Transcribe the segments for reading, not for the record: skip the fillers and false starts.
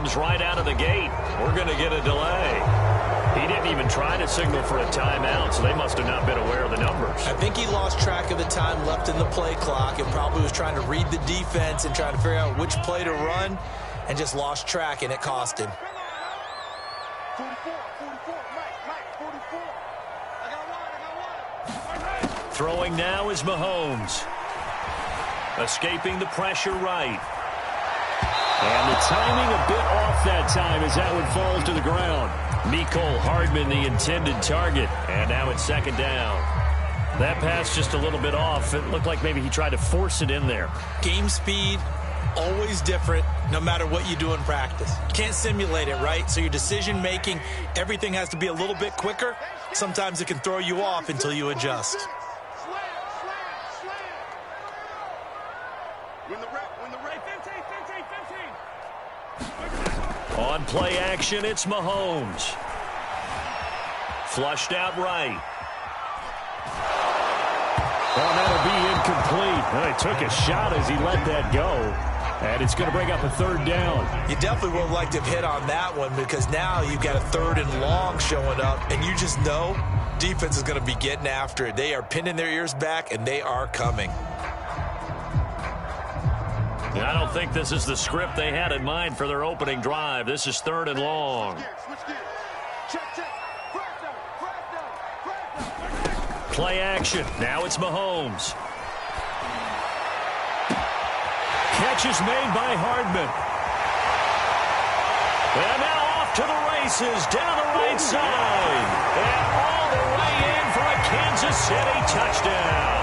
comes right out of the gate. We're going to get a delay. He didn't even try to signal for a timeout, so they must have not been aware of the numbers. I think he lost track of the time left in the play clock and probably was trying to read the defense and trying to figure out which play to run and just lost track, and it cost him. 44, Mike, 44. I got one. Throwing now is Mahomes. Escaping the pressure right. And the timing a bit off that time as that one falls to the ground. Mecole Hardman, the intended target. And now it's second down. That pass just a little bit off. It looked like maybe he tried to force it in there. Game speed, always different no matter what you do in practice. You can't simulate it, right? So your decision-making, everything has to be a little bit quicker. Sometimes it can throw you off until you adjust. On play action, it's Mahomes. Flushed out right. Well, that'll be incomplete. Well, he took a shot as he let that go. And it's going to bring up a third down. You definitely would have liked to have hit on that one because now you've got a third and long showing up, and you just know defense is going to be getting after it. They are pinning their ears back, and they are coming. I don't think this is the script they had in mind for their opening drive. This is third and long. Play action. Now it's Mahomes. Catch is made by Hardman. And now off to the races down the right side. And all the way in for a Kansas City touchdown.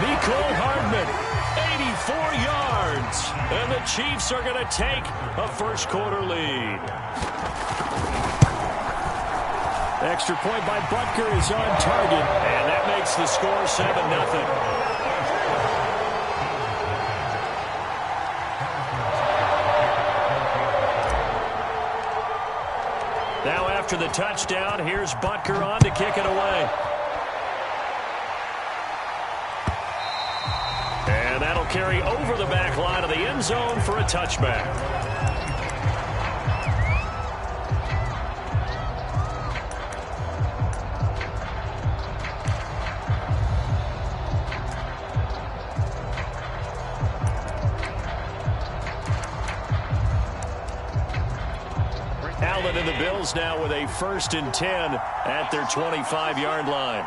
Mecole Hardman, 84 yards. And the Chiefs are going to take a first quarter lead. Extra point by Butker is on target. And that makes the score 7-0. Now after the touchdown, here's Butker on to kick it away. And that'll carry over the back line of the end zone for a touchback. Allen and the Bills now with a 1st and 10 at their 25-yard line.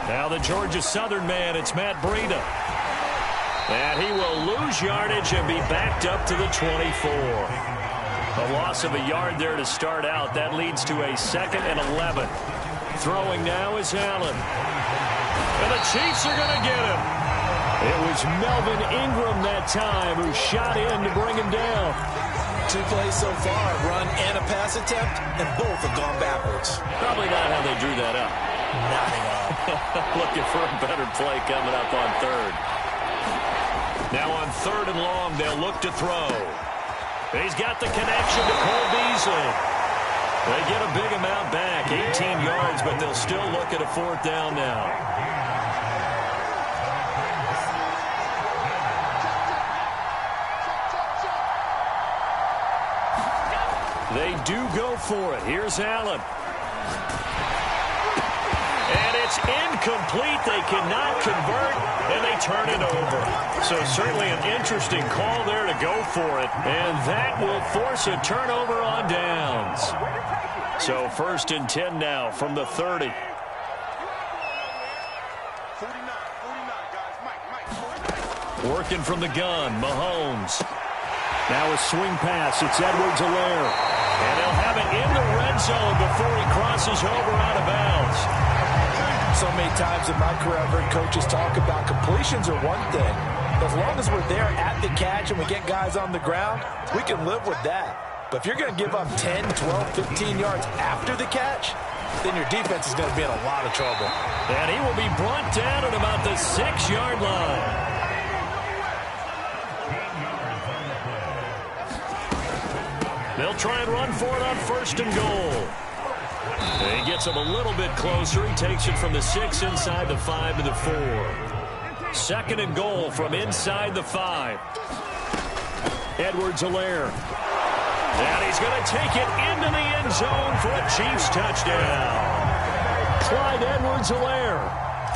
Now the Georgia Southern man, it's Matt Breida. And he will lose yardage and be backed up to the 24. A loss of a yard there to start out. That leads to a 2nd and 11. Throwing now is Allen. And the Chiefs are going to get him. It was Melvin Ingram that time who shot in to bring him down. 2 plays so far, a run and a pass attempt, and both have gone backwards. Probably not how they drew that up. Not at all. Looking for a better play coming up on third. Now on 3rd and long, they'll look to throw. He's got the connection to Cole Beasley. They get a big amount back, 18 yards, but they'll still look at a 4th down now. They do go for it. Here's Allen. And it's incomplete. They cannot convert, and they turn it over. So certainly an interesting call there to go for it. And that will force a turnover on downs. So 1st and 10 now from the 30. Working from the gun, Mahomes. Now a swing pass. It's Edwards-Helaire. And they'll have it in the red zone before he crosses over out of bounds. So many times in my career, I've heard coaches talk about completions are one thing. As long as we're there at the catch and we get guys on the ground, we can live with that. But if you're going to give up 10, 12, 15 yards after the catch, then your defense is going to be in a lot of trouble. And he will be brought down at about the 6-yard line. They'll try and run for it on 1st and goal. And he gets him a little bit closer. He takes it from the 6 inside the 5 to the 4. 2nd and goal from inside the 5. Edwards-Helaire. And he's going to take it into the end zone for a Chiefs touchdown. Clyde Edwards-Helaire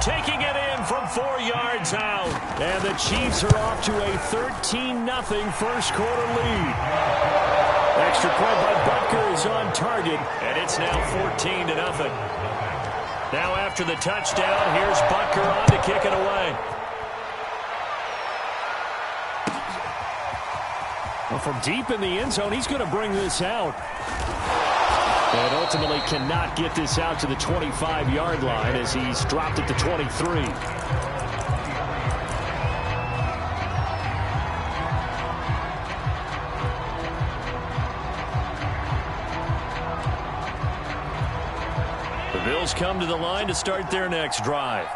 taking it in from 4 yards out. And the Chiefs are off to a 13-0 first quarter lead. Extra point by Butker is on target, and it's now 14-0. Now after the touchdown, here's Butker on to kick it away. Well, from deep in the end zone, he's going to bring this out. And ultimately cannot get this out to the 25-yard line as he's dropped it to 23. The Bills come to the line to start their next drive.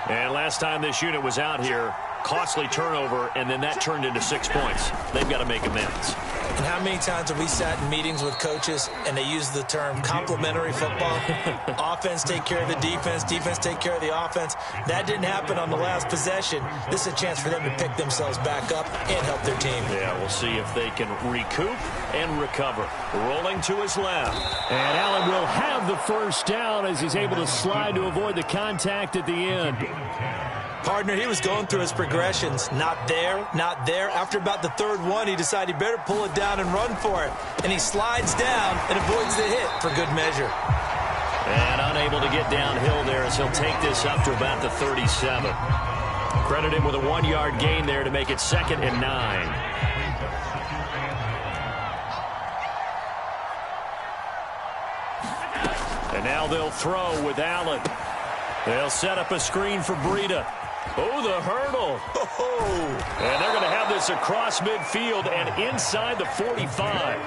And last time this unit was out here, costly turnover, and then that turned into 6 points. They've got to make amends. And how many times have we sat in meetings with coaches and they use the term complementary football? Offense take care of the defense, defense take care of the offense. That didn't happen on the last possession. This is a chance for them to pick themselves back up and help their team. Yeah, we'll see if they can recoup and recover. Rolling to his left. And Allen will have the first down as he's able to slide to avoid the contact at the end. Partner, he was going through his progressions. Not there, not there. After about the third one, he decided he better pull it down and run for it. And he slides down and avoids the hit for good measure. And unable to get downhill there as he'll take this up to about the 37. Credit him with a 1-yard gain there to make it 2nd and 9. And now they'll throw with Allen. They'll set up a screen for Breida. Oh, the hurdle. Oh. And they're going to have this across midfield and inside the 45.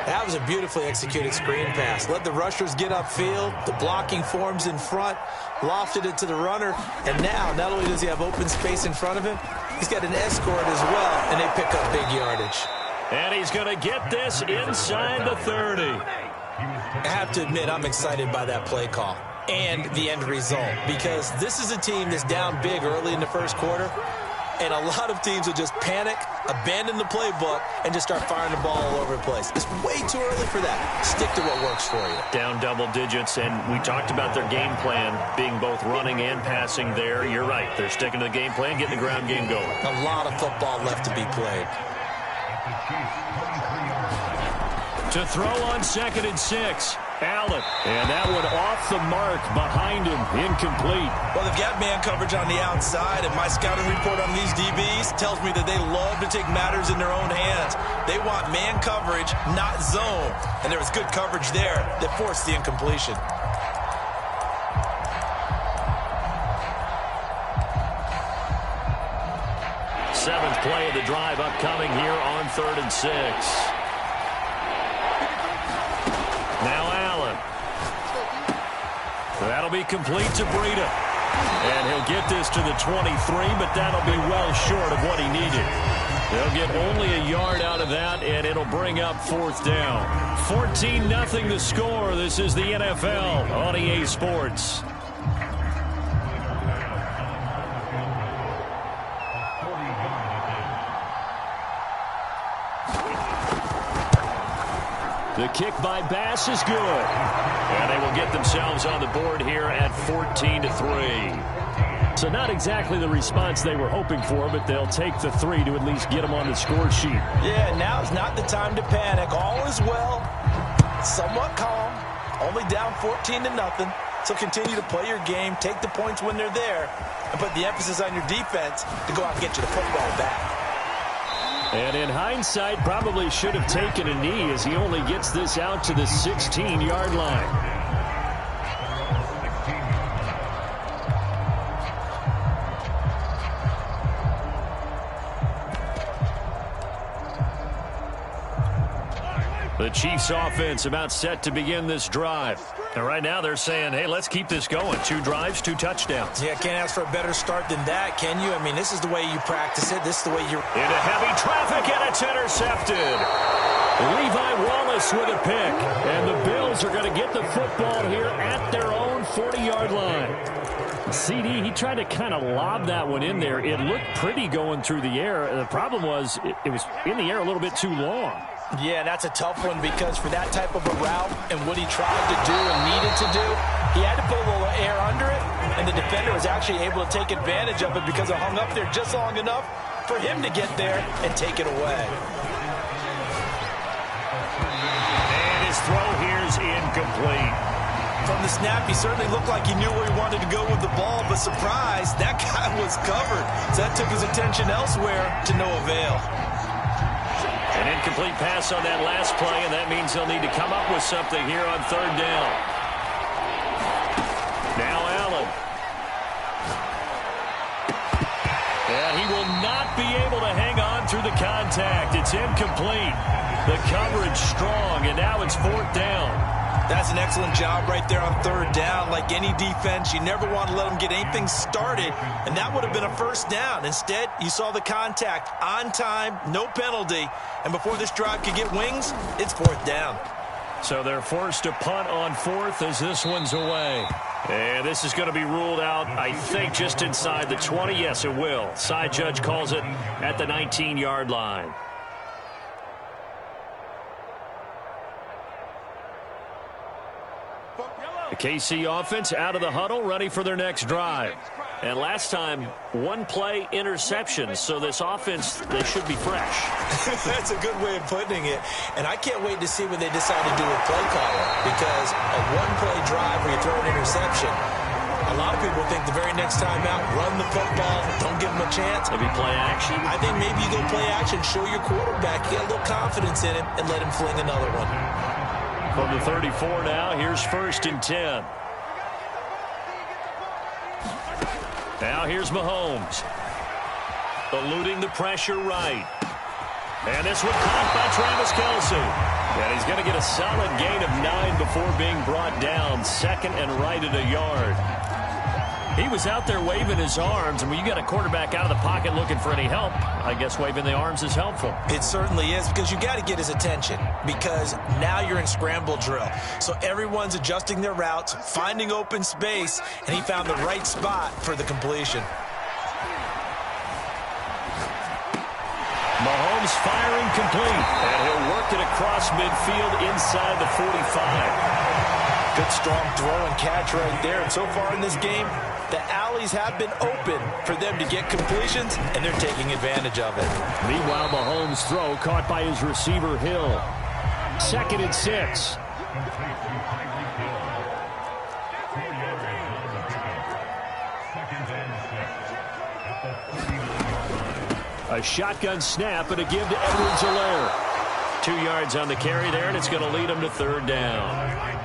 That was a beautifully executed screen pass. Let the rushers get upfield. The blocking forms in front. Lofted it to the runner. And now, not only does he have open space in front of him, he's got an escort as well, and they pick up big yardage. And he's going to get this inside the 30. I have to admit, I'm excited by that play call and the end result, because this is a team that's down big early in the first quarter, and a lot of teams will just panic, abandon the playbook, and just start firing the ball all over the place. It's way too early for that. Stick to what works for you. Down double digits, and we talked about their game plan being both running and passing there. You're right. They're sticking to the game plan, getting the ground game going. A lot of football left to be played. To throw on 2nd and 6. Allen. And that one off the mark behind him. Incomplete. Well, they've got man coverage on the outside, and my scouting report on these DBs tells me that they love to take matters in their own hands. They want man coverage, not zone. And there was good coverage there that forced the incompletion. Seventh play of the drive upcoming here on 3rd and 6. Now Allen. That'll be complete to Breida. And he'll get this to the 23, but that'll be well short of what he needed. They'll get only a yard out of that, and it'll bring up 4th down. 14-0 the score. This is the NFL on EA Sports. The kick by Bass is good. And they will get themselves on the board here at 14-3. So not exactly the response they were hoping for, but they'll take the 3 to at least get them on the score sheet. Yeah, now's not the time to panic. All is well. Somewhat calm. Only down 14-0. So continue to play your game, take the points when they're there, and put the emphasis on your defense to go out and get you the football back. And in hindsight, probably should have taken a knee as he only gets this out to the 16-yard line. The Chiefs offense about set to begin this drive. And right now they're saying, hey, let's keep this going. 2 drives, 2 touchdowns. Yeah, can't ask for a better start than that, can you? I mean, this is the way you practice it. This is the way you... Into heavy traffic, and it's intercepted. Levi Wallace with a pick. And the Bills are going to get the football here at their own 40-yard line. CD, he tried to kind of lob that one in there. It looked pretty going through the air. The problem was it was in the air a little bit too long. Yeah, that's a tough one because for that type of a route and what he tried to do and needed to do, he had to put a little air under it, and the defender was actually able to take advantage of it because it hung up there just long enough for him to get there and take it away. And his throw here is incomplete. From the snap, he certainly looked like he knew where he wanted to go with the ball, but surprise, that guy was covered. So that took his attention elsewhere to no avail. An incomplete pass on that last play, and that means they'll need to come up with something here on third down. Now Allen. And he will not be able to hang on through the contact. It's incomplete. The coverage strong, and now it's fourth down. That's an excellent job right there on third down. Like any defense, you never want to let them get anything started, and that would have been a first down. Instead, you saw the contact on time, no penalty, and before this drive could get wings, it's fourth down. So they're forced to punt on fourth as this one's away. And this is going to be ruled out, I think, just inside the 20. Yes, it will. Side judge calls it at the 19-yard line. The KC offense out of the huddle, ready for their next drive. And last time, one-play interception, so this offense, they should be fresh. That's a good way of putting it. And I can't wait to see what they decide to do with play caller, because a one-play drive where you throw an interception, a lot of people think the very next time out, run the football, don't give them a chance. Maybe play action? I think maybe you go play action, show your quarterback, you get a little confidence in him, and let him fling another one. From the 34 now, here's first and 10. Now here's Mahomes. Eluding the pressure right. And this one caught by Travis Kelce. And he's going to get a solid gain of 9 before being brought down. Second and right at a yard. He was out there waving his arms, and when you got a quarterback out of the pocket looking for any help, I guess waving the arms is helpful. It certainly is, because you got to get his attention, because now you're in scramble drill. So everyone's adjusting their routes, finding open space, and he found the right spot for the completion. Mahomes firing complete, and he'll work it across midfield inside the 45. Good strong throw and catch right there. And so far in this game, the alleys have been open for them to get completions, and they're taking advantage of it. Meanwhile, Mahomes' throw caught by his receiver, Hill. Second and 6. A shotgun snap and a give to Edwards-Helaire. 2 yards on the carry there, and it's going to lead him to third down.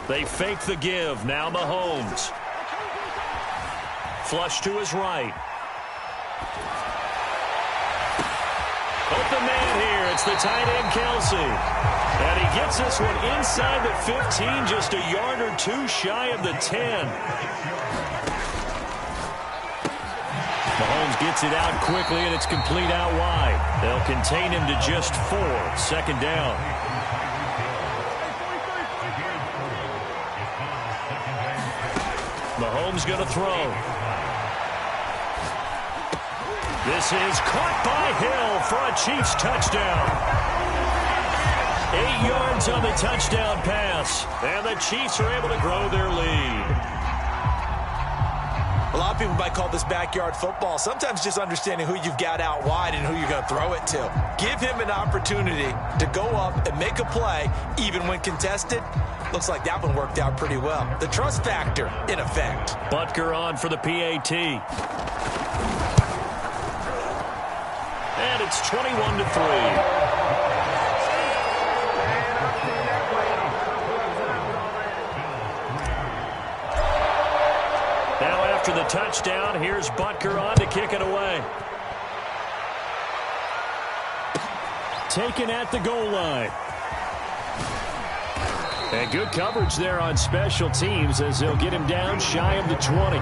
They fake the give. Now Mahomes. Flush to his right. Open man here. It's the tight end, Kelce. And he gets this one inside the 15, just a yard or two shy of the 10. Mahomes gets it out quickly, and it's complete out wide. They'll contain him to just 4. Second down. Mahomes going to throw. This is caught by Hill for a Chiefs touchdown. 8 yards on the touchdown pass, and the Chiefs are able to grow their lead. A lot of people might call this backyard football. Sometimes just understanding who you've got out wide and who you're going to throw it to. Give him an opportunity to go up and make a play, even when contested. Looks like that one worked out pretty well. The trust factor in effect. Butker on for the PAT. And it's 21-3. Now after the touchdown, here's Butker on to kick it away. Taken at the goal line. And good coverage there on special teams as they'll get him down shy of the 20.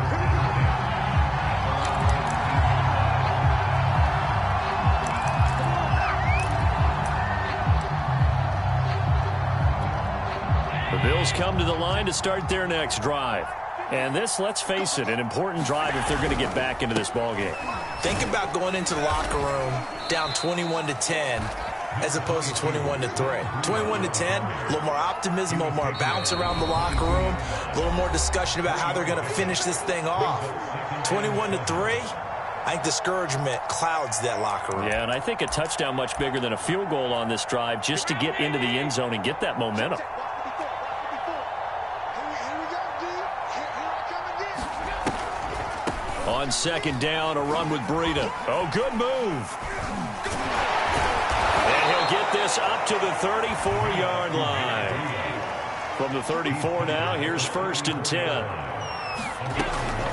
The Bills come to the line to start their next drive. And this, let's face it, an important drive if they're going to get back into this ballgame. Think about going into the locker room down 21-10 as opposed to 21-3. 21-10, a little more optimism, a little more bounce around the locker room, a little more discussion about how they're going to finish this thing off. 21-3, I think discouragement clouds that locker room. Yeah, and I think a touchdown much bigger than a field goal on this drive just to get into the end zone and get that momentum. On second down, a run with Breida. Oh, good move. And he'll get this up to the 34-yard line. From the 34 now, here's 1st and 10.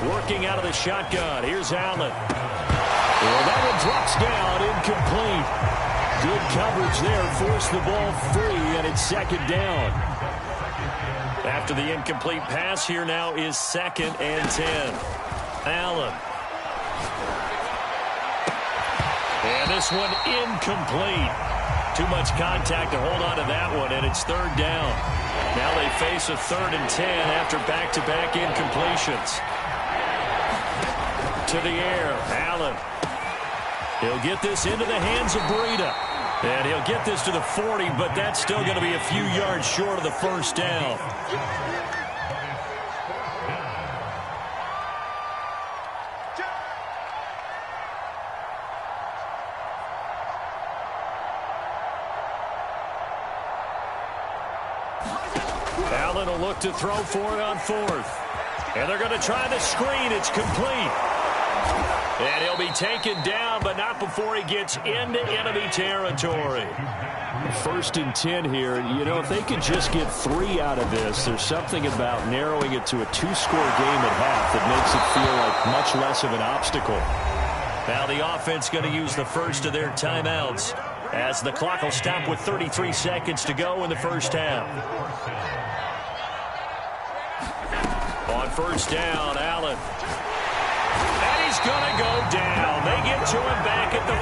Working out of the shotgun. Here's Allen. Well, that one drops down, incomplete. Good coverage there, forced the ball free, and it's 2nd down. After the incomplete pass, here now is 2nd and 10. Allen. And this one incomplete. Too much contact to hold on to that one, and it's 3rd down. Now they face a 3rd and 10 after back-to-back incompletions. To the air, Allen. He'll get this into the hands of Breida. And he'll get this to the 40, but that's still going to be a few yards short of the 1st down. Allen will look to throw for it on 4th. And they're going to try the screen. It's complete. And he'll be taken down, but not before he gets into enemy territory. 1st and 10 here. You know, if they could just get 3 out of this, there's something about narrowing it to a 2-score game at half that makes it feel like much less of an obstacle. Now the offense going to use the first of their timeouts as the clock will stop with 33 seconds to go in the 1st half. On 1st down, Allen. And he's going to go down. They get to him back at the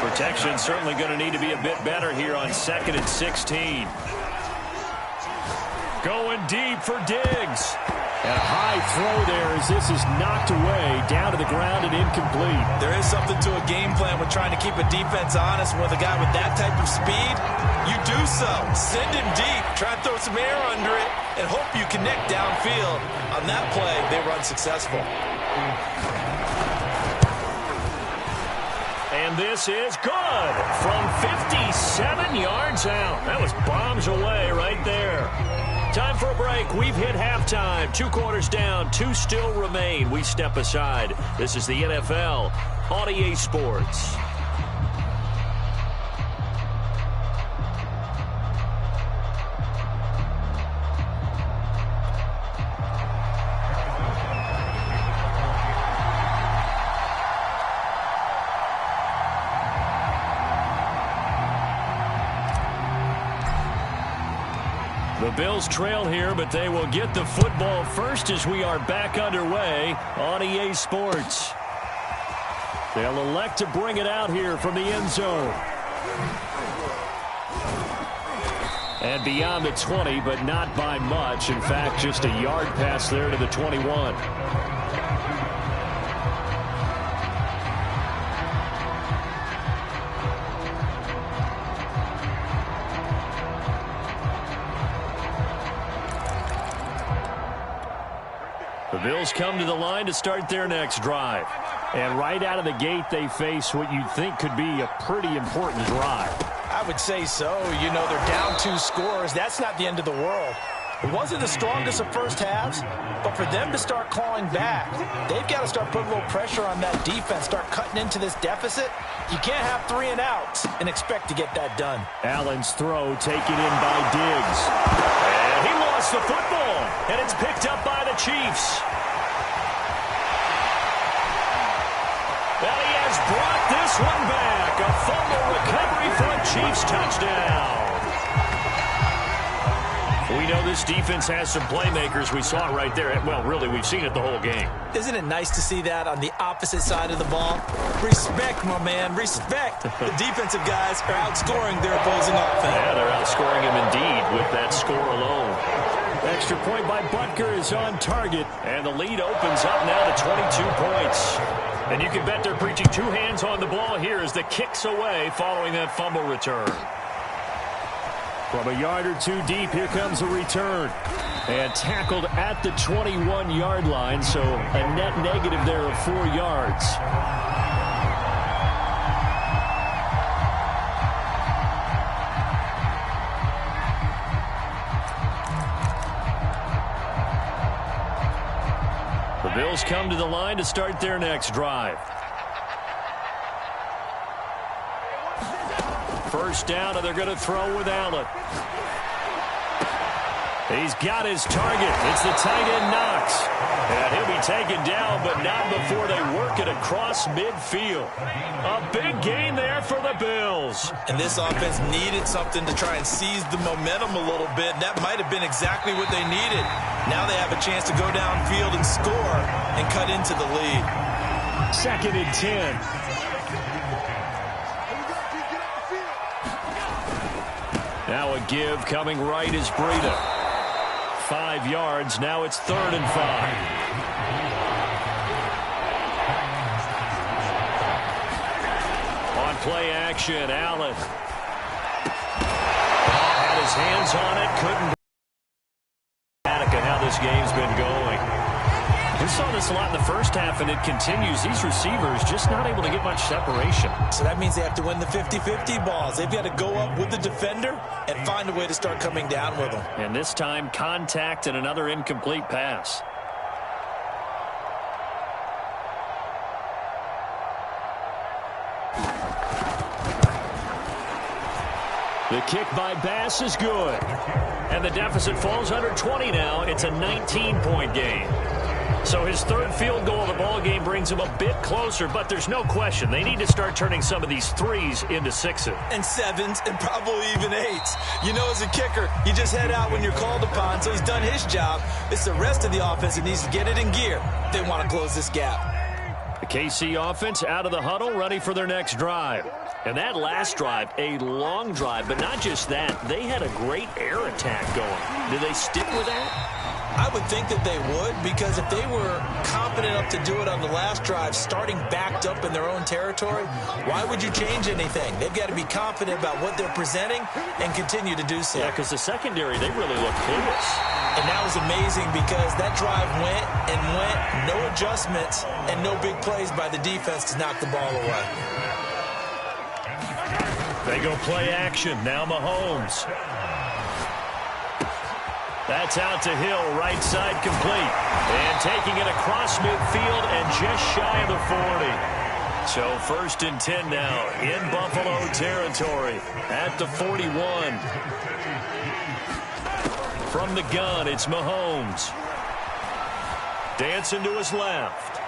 40. Protection certainly going to need to be a bit better here on 2nd and 16. Going deep for Diggs. And a high throw there as this is knocked away, down to the ground and incomplete. There is something to a game plan with trying to keep a defense honest. With a guy with that type of speed, you do so. Send him deep, try and throw some air under it, and hope you connect downfield. On that play, they run successful. And this is good from 57 yards out. That was bombs away right there. Time for a break. We've hit halftime. 2 quarters down. 2 still remain. We step aside. This is the NFL on EA Sports. The Bills trail here, but they will get the football first as we are back underway on EA Sports. They'll elect to bring it out here from the end zone. And beyond the 20, but not by much. In fact, just a yard pass there to the 21. The Bills come to the line to start their next drive. And right out of the gate, they face what you'd think could be a pretty important drive. I would say so. You know, they're down 2 scores. That's not the end of the world. It wasn't the strongest of first halves, but for them to start clawing back, they've got to start putting a little pressure on that defense, start cutting into this deficit. You can't have 3 and outs and expect to get that done. Allen's throw taken in by Diggs. And he lost the football, and it's picked up by the Chiefs. Well, he has brought this one back. A fumble recovery for a Chiefs touchdown. We know this defense has some playmakers. We saw it right there. Well, really, we've seen it the whole game. Isn't it nice to see that on the opposite side of the ball? Respect, my man, respect. The defensive guys are outscoring their opposing offense. Yeah, they're outscoring him indeed with that score alone. Extra point by Butker is on target, and the lead opens up now to 22 points. And you can bet they're preaching two hands on the ball here as the kick's away following that fumble return. From a yard or two deep, here comes a return. And tackled at the 21-yard line, so a net negative there of 4 yards. The Bills come to the line to start their next drive. First down, and they're going to throw with Allen. He's got his target. It's the tight end Knox. And he'll be taken down, but not before they work it across midfield. A big gain there for the Bills. And this offense needed something to try and seize the momentum a little bit. That might have been exactly what they needed. Now they have a chance to go downfield and score and cut into the lead. 2nd and 10. Now a give coming right is Breida. 5 yards. Now it's 3rd and 5. On play action, Allen. Had his hands on it. Couldn't. How this game's been going. We saw this a lot in the first half, and it continues. These receivers just not able to get much separation. So that means they have to win the 50-50 balls. They've got to go up with the defender and find a way to start coming down with them. And this time, contact and another incomplete pass. The kick by Bass is good. And the deficit falls under 20 now. It's a 19-point game. So his 3rd field goal of the ball game brings him a bit closer, but there's no question they need to start turning some of these 3s into 6s. And 7s and probably even 8s. You know, as a kicker, you just head out when you're called upon, so he's done his job. It's the rest of the offense that needs to get it in gear. They want to close this gap. The KC offense out of the huddle, ready for their next drive. And that last drive, a long drive, but not just that. They had a great air attack going. Do they stick with that? I would think that they would, because if they were confident enough to do it on the last drive, starting backed up in their own territory, why would you change anything? They've got to be confident about what they're presenting and continue to do so. Yeah, because the secondary, they really look clueless. And that was amazing because that drive went and went, no adjustments, and no big plays by the defense to knock the ball away. They go play action. Now Mahomes. That's out to Hill, right side complete. And taking it across midfield and just shy of the 40. So 1st and 10 now in Buffalo territory at the 41. From the gun, it's Mahomes. Dancing to his left.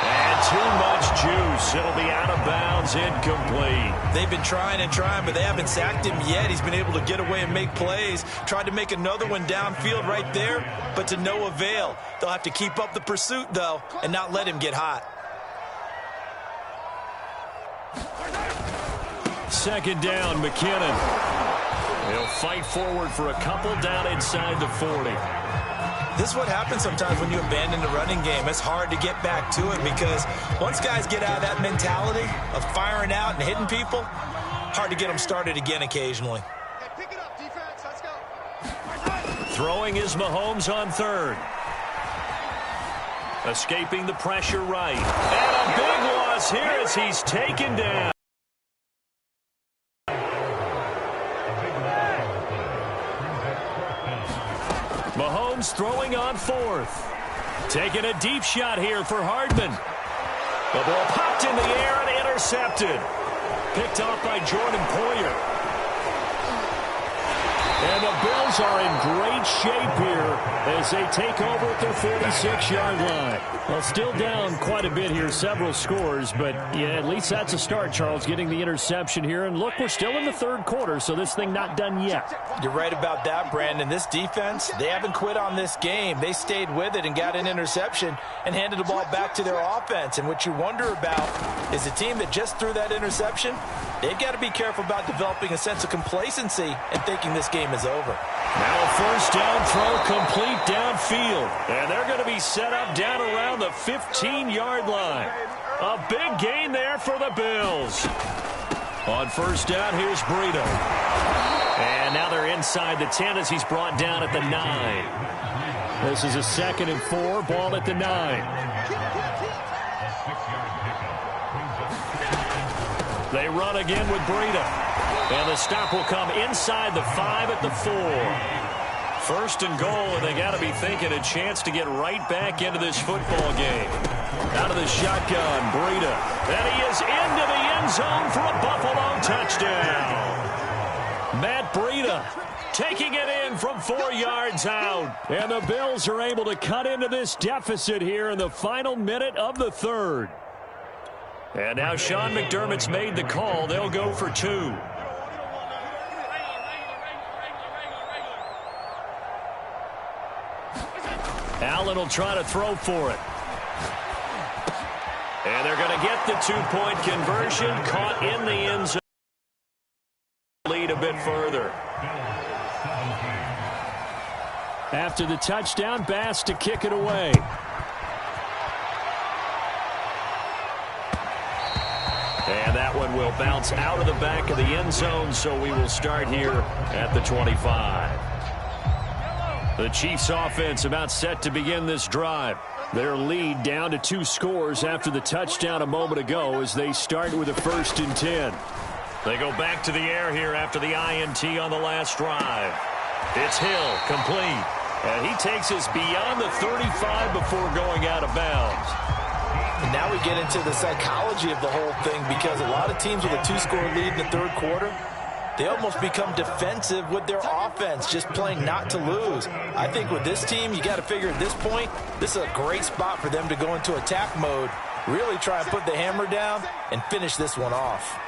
And too much juice. It'll be out of bounds, incomplete. They've been trying and trying, but they haven't sacked him yet. He's been able to get away and make plays. Tried to make another one downfield right there, but to no avail. They'll have to keep up the pursuit, though, and not let him get hot. 2nd down, McKinnon. He'll fight forward for a couple down inside the 40. This is what happens sometimes when you abandon the running game. It's hard to get back to it because once guys get out of that mentality of firing out and hitting people, hard to get them started again occasionally. Hey, pick it up, defense. Let's go. Throwing is Mahomes on 3rd. Escaping the pressure right. And a big loss here as he's taken down. Mahomes throwing on 4th. Taking a deep shot here for Hardman. The ball popped in the air and intercepted. Picked off by Jordan Poyer. And And the Bills are in great shape here as they take over at their 46-yard line. Well, still down quite a bit here, several scores, but yeah, at least that's a start, Charles, getting the interception here. And look, we're still in the third quarter, so this thing not done yet. You're right about that, Brandon. This defense, they haven't quit on this game. They stayed with it and got an interception and handed the ball back to their offense. And what you wonder about is a team that just threw that interception, they've got to be careful about developing a sense of complacency and thinking this game is over. Now a first down throw complete downfield. And they're going to be set up down around the 15-yard line. A big gain there for the Bills. On first down, here's Breida. And now they're inside the 10 as he's brought down at the 9. This is a 2nd and 4, ball at the 9. They run again with Breida. And the stop will come inside the 5 at the 4. First and goal, and they got to be thinking a chance to get right back into this football game. Out of the shotgun, Breida. And he is into the end zone for a Buffalo touchdown. Matt Breida taking it in from 4 yards out. And the Bills are able to cut into this deficit here in the final minute of the third. And now Sean McDermott's made the call. They'll go for 2. Allen will try to throw for it. And they're going to get the 2-point conversion. Caught in the end zone. Lead a bit further. After the touchdown, Bass to kick it away. And that one will bounce out of the back of the end zone, so we will start here at the 25. The Chiefs offense about set to begin this drive. Their lead down to 2 scores after the touchdown a moment ago as they start with a 1st and 10. They go back to the air here after the INT on the last drive. It's Hill, complete. And he takes us beyond the 35 before going out of bounds. And now we get into the psychology of the whole thing, because a lot of teams with a 2-score lead in the third quarter, they almost become defensive with their offense, just playing not to lose. I think with this team, you got to figure at this point, this is a great spot for them to go into attack mode, really try and put the hammer down and finish this one off.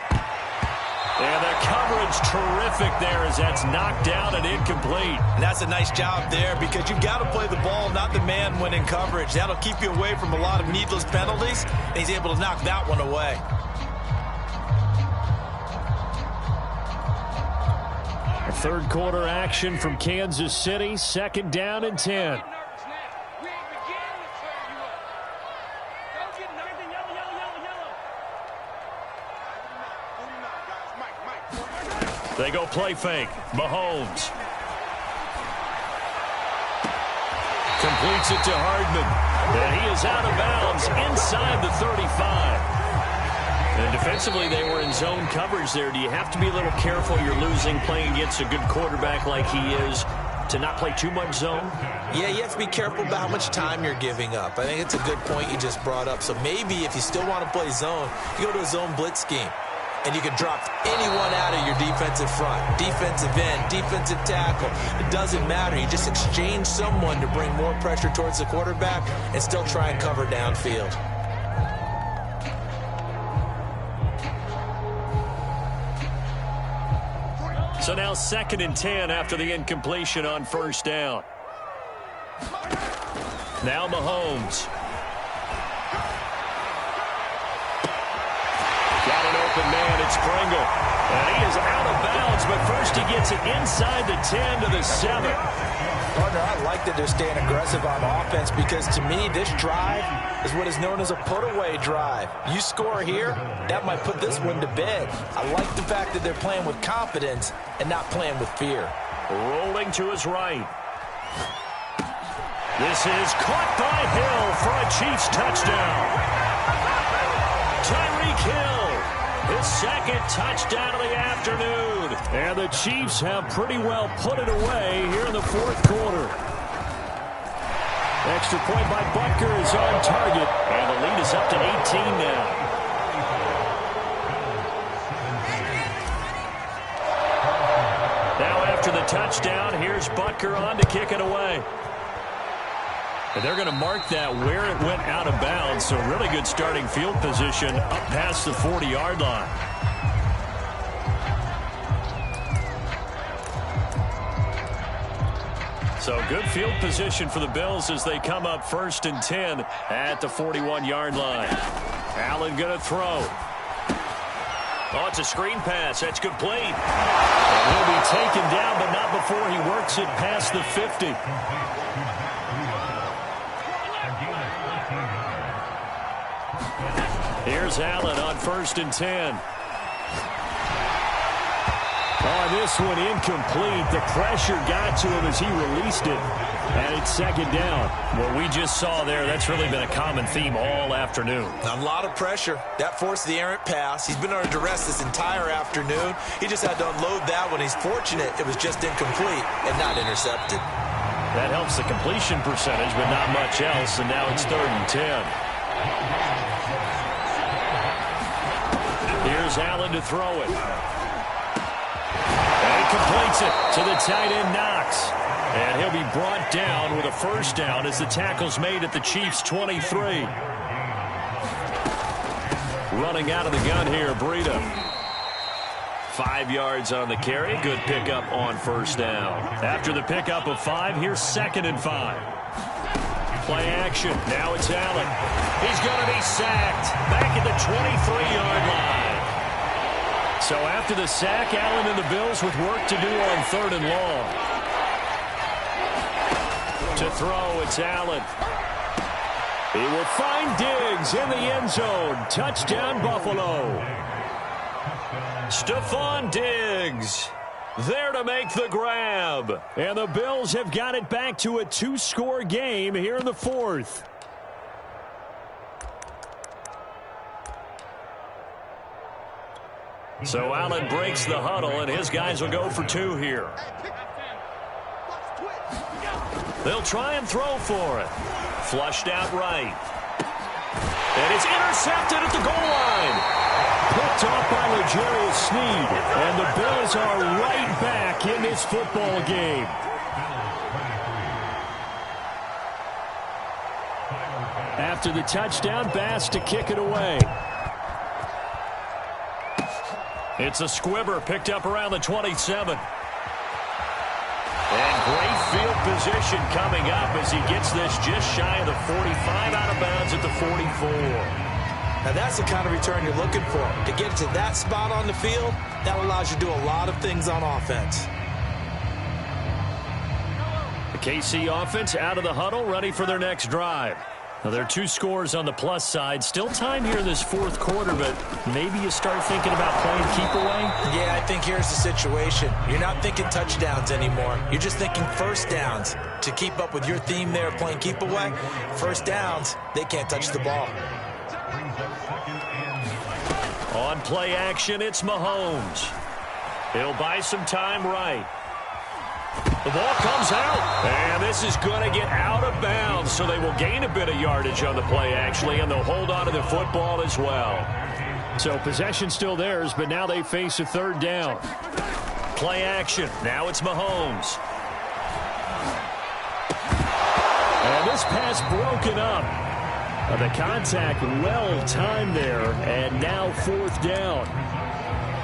And the coverage terrific there as that's knocked down and incomplete. And that's a nice job there, because you've got to play the ball, not the man when in coverage. That'll keep you away from a lot of needless penalties, and he's able to knock that one away. Third quarter action from Kansas City. 2nd down and 10. They go play fake. Mahomes completes it to Hardman. And he is out of bounds inside the 35. And defensively, they were in zone coverage there. Do you have to be a little careful? You're losing, playing against a good quarterback like he is, to not play too much zone? Yeah, you have to be careful about how much time you're giving up. I think it's a good point you just brought up. So maybe if you still want to play zone, you go to a zone blitz scheme. And you can drop anyone out of your defensive front, defensive end, defensive tackle. It doesn't matter. You just exchange someone to bring more pressure towards the quarterback and still try and cover downfield. So now 2nd and 10 after the incompletion on first down. Now Mahomes. Got an open man, it's Pringle. And he is out of bounds, but first he gets it inside the 10 to the 7. Partner, I like that they're staying aggressive on offense, because to me, this drive is what is known as a put-away drive. You score here, that might put this one to bed. I like the fact that they're playing with confidence and not playing with fear. Rolling to his right. This is caught by Hill for a Chiefs touchdown. Tyreek Hill, his 2nd touchdown of the afternoon. And the Chiefs have pretty well put it away here in the 4th quarter. Extra point by Butker is on target. And the lead is up to 18 now. Now after the touchdown. Here's Butker on to kick it away. And they're going to mark that where it went out of bounds. So really good starting field position up past the 40-yard line. So good field position for the Bills as they come up 1st and 10 at the 41-yard line. Allen going to throw. Oh, it's a screen pass. That's complete. And he'll be taken down, but not before he works it past the 50. Here's Allen on 1st and 10. Oh, this one incomplete. The pressure got to him as he released it. And it's 2nd down. What we just saw there, that's really been a common theme all afternoon. A lot of pressure. That forced the errant pass. He's been under duress this entire afternoon. He just had to unload that one. He's fortunate it was just incomplete and not intercepted. That helps the completion percentage, but not much else. And now it's 3rd and 10. Here's Allen to throw it. And he completes it to the tight end, Knox. And he'll be brought down with a 1st down as the tackle's made at the Chiefs' 23. Running out of the gun here, Breida. 5 yards on the carry. Good pickup on 1st down. After the pickup of 5, here's 2nd and 5. Play action. Now it's Allen. He's going to be sacked. Back at the 23-yard line. So after the sack, Allen and the Bills with work to do on 3rd and long. To throw, it's Allen. He will find Diggs in the end zone. Touchdown, Buffalo. Stephon Diggs there to make the grab. And the Bills have got it back to a 2-score game here in the 4th. So Allen breaks the huddle, and his guys will go for 2 here. They'll try and throw for it. Flushed out right. And it's intercepted at the goal line. Picked off by L'Jarius Sneed. And the Bills are right back in this football game. After the touchdown, Bass to kick it away. It's a squibber picked up around the 27. And great field position coming up as he gets this just shy of the 45 out of bounds at the 44. Now that's the kind of return you're looking for. To get to that spot on the field, that allows you to do a lot of things on offense. The KC offense out of the huddle, ready for their next drive. Now, there are 2 scores on the plus side. Still time here in this 4th quarter, but maybe you start thinking about playing keep away? Yeah, I think here's the situation. You're not thinking touchdowns anymore. You're just thinking 1st downs. To keep up with your theme there, playing keep away, 1st downs, they can't touch the ball. On play action, it's Mahomes. He'll buy some time right. The ball comes out, and this is going to get out of bounds, so they will gain a bit of yardage on the play, actually, and they'll hold on to the football as well. So possession still theirs, but now they face a 3rd down. Play action. Now it's Mahomes. And this pass broken up. The contact well timed there, and now 4th down.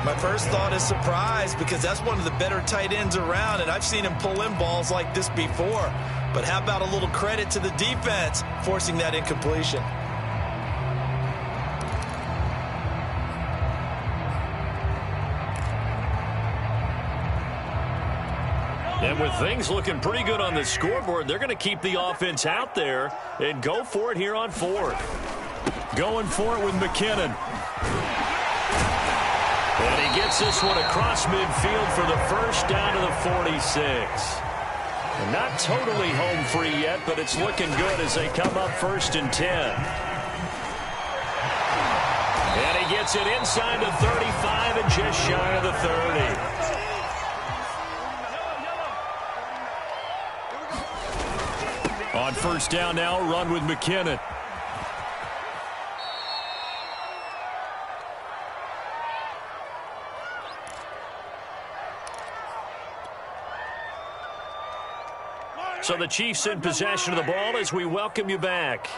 My first thought is surprise because that's one of the better tight ends around, and I've seen him pull in balls like this before. But how about a little credit to the defense forcing that incompletion? And with things looking pretty good on the scoreboard, they're going to keep the offense out there and go for it here on 4th. Going for it with McKinnon. And he gets this one across midfield for the 1st down to the 46. And not totally home free yet, but it's looking good as they come up 1st and 10. And he gets it inside the 35 and just shy of the 30. On 1st down now, run with McKinnon. So the Chiefs in possession of the ball as we welcome you back.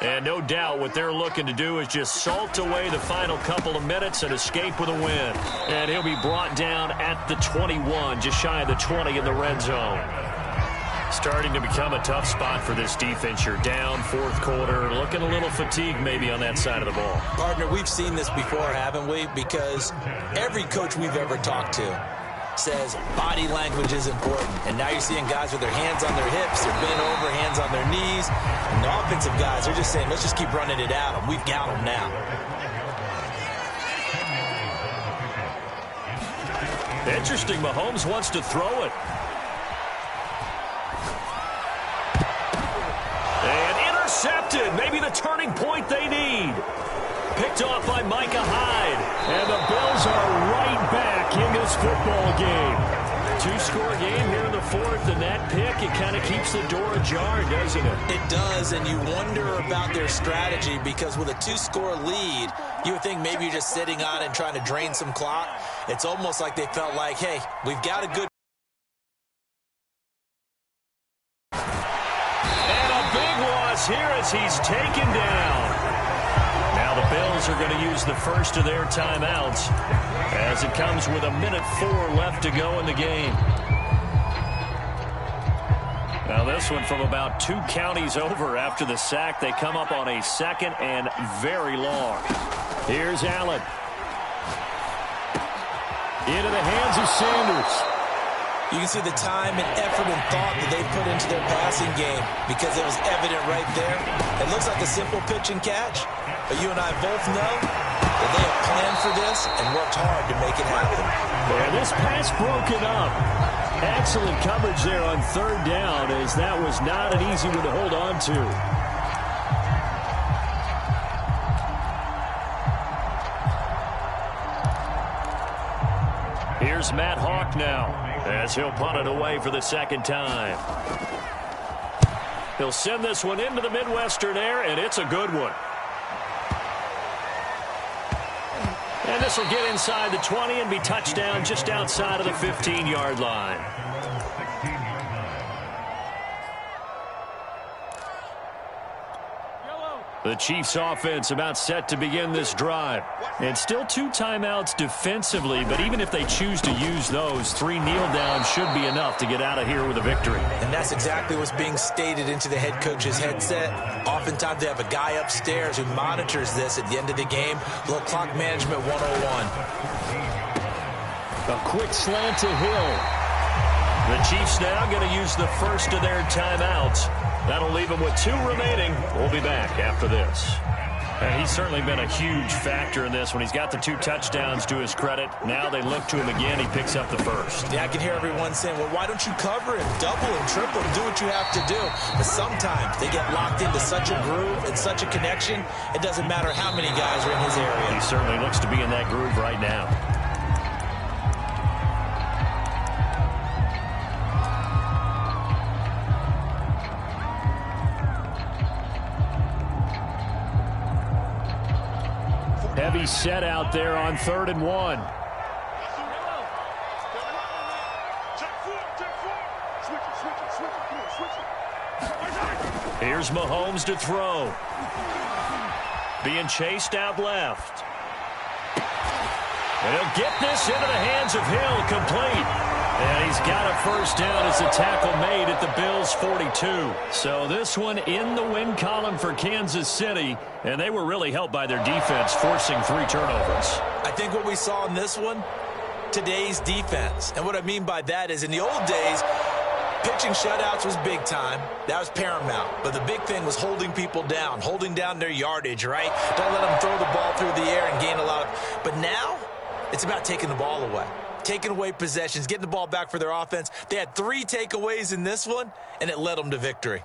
And no doubt what they're looking to do is just salt away the final couple of minutes and escape with a win. And he'll be brought down at the 21, just shy of the 20 in the red zone. Starting to become a tough spot for this defense. You're down fourth quarter, looking a little fatigued maybe on that side of the ball. Partner, we've seen this before, haven't we? Because every coach we've ever talked to says body language is important. And now you're seeing guys with their hands on their hips, they're bent over, hands on their knees. And the offensive guys, they're just saying, let's just keep running it at them. We've got them now. Interesting, Mahomes wants to throw it. And intercepted. Maybe the turning point they need. Picked off by Micah Hyde. And the Bills are right back in this football game. Two-score game here in the fourth, and that pick, it kind of keeps the door ajar, doesn't it? It does, and you wonder about their strategy because with a two-score lead, you would think maybe you're just sitting on it and trying to drain some clock. It's almost like they felt like, hey, we've got a good... And a big loss here as he's taken down. Now the Bills are going to use the first of their timeouts as it comes with 1:04 left to go in the game. Now this one from about 2 counties over after the sack. They come up on a second and very long. Here's Allen. Into the hands of Sanders. You can see the time and effort and thought that they put into their passing game because it was evident right there. It looks like a simple pitch and catch, but you and I both know that they have planned for this and worked hard to make it happen. And this pass broken up. Excellent coverage there on third down as that was not an easy one to hold on to. Here's Matt Hawk now as he'll punt it away for the second time. He'll send this one into the Midwestern air, and it's a good one. And this will get inside the 20 and be touchdown just outside of the 15-yard line. The Chiefs offense about set to begin this drive. And still 2 timeouts defensively, but even if they choose to use those, 3 kneel downs should be enough to get out of here with a victory. And that's exactly what's being stated into the head coach's headset. Oftentimes they have a guy upstairs who monitors this at the end of the game. A little clock management 101. A quick slant to Hill. The Chiefs now going to use the first of their timeouts. That'll leave them with 2 remaining. We'll be back after this. And he's certainly been a huge factor in this when he's got the 2 touchdowns to his credit. Now they look to him again. He picks up the first. Yeah, I can hear everyone saying, well, why don't you cover him, double and triple, do what you have to do. But sometimes they get locked into such a groove and such a connection, it doesn't matter how many guys are in his area. He certainly looks to be in that groove right now. Heavy set out there on 3rd and 1. Here's Mahomes to throw. Being chased out left. And he'll get this into the hands of Hill, complete. And he's got a first down as the tackle made at the Bills' 42. So this one in the win column for Kansas City, and they were really helped by their defense, forcing 3 turnovers. I think what we saw in this one, today's defense. And what I mean by that is in the old days, pitching shutouts was big time. That was paramount. But the big thing was holding people down, holding down their yardage, right? Don't let them throw the ball through the air and gain a lot. But now, it's about taking the ball away. Taking away possessions, getting the ball back for their offense. They had 3 takeaways in this one, and it led them to victory.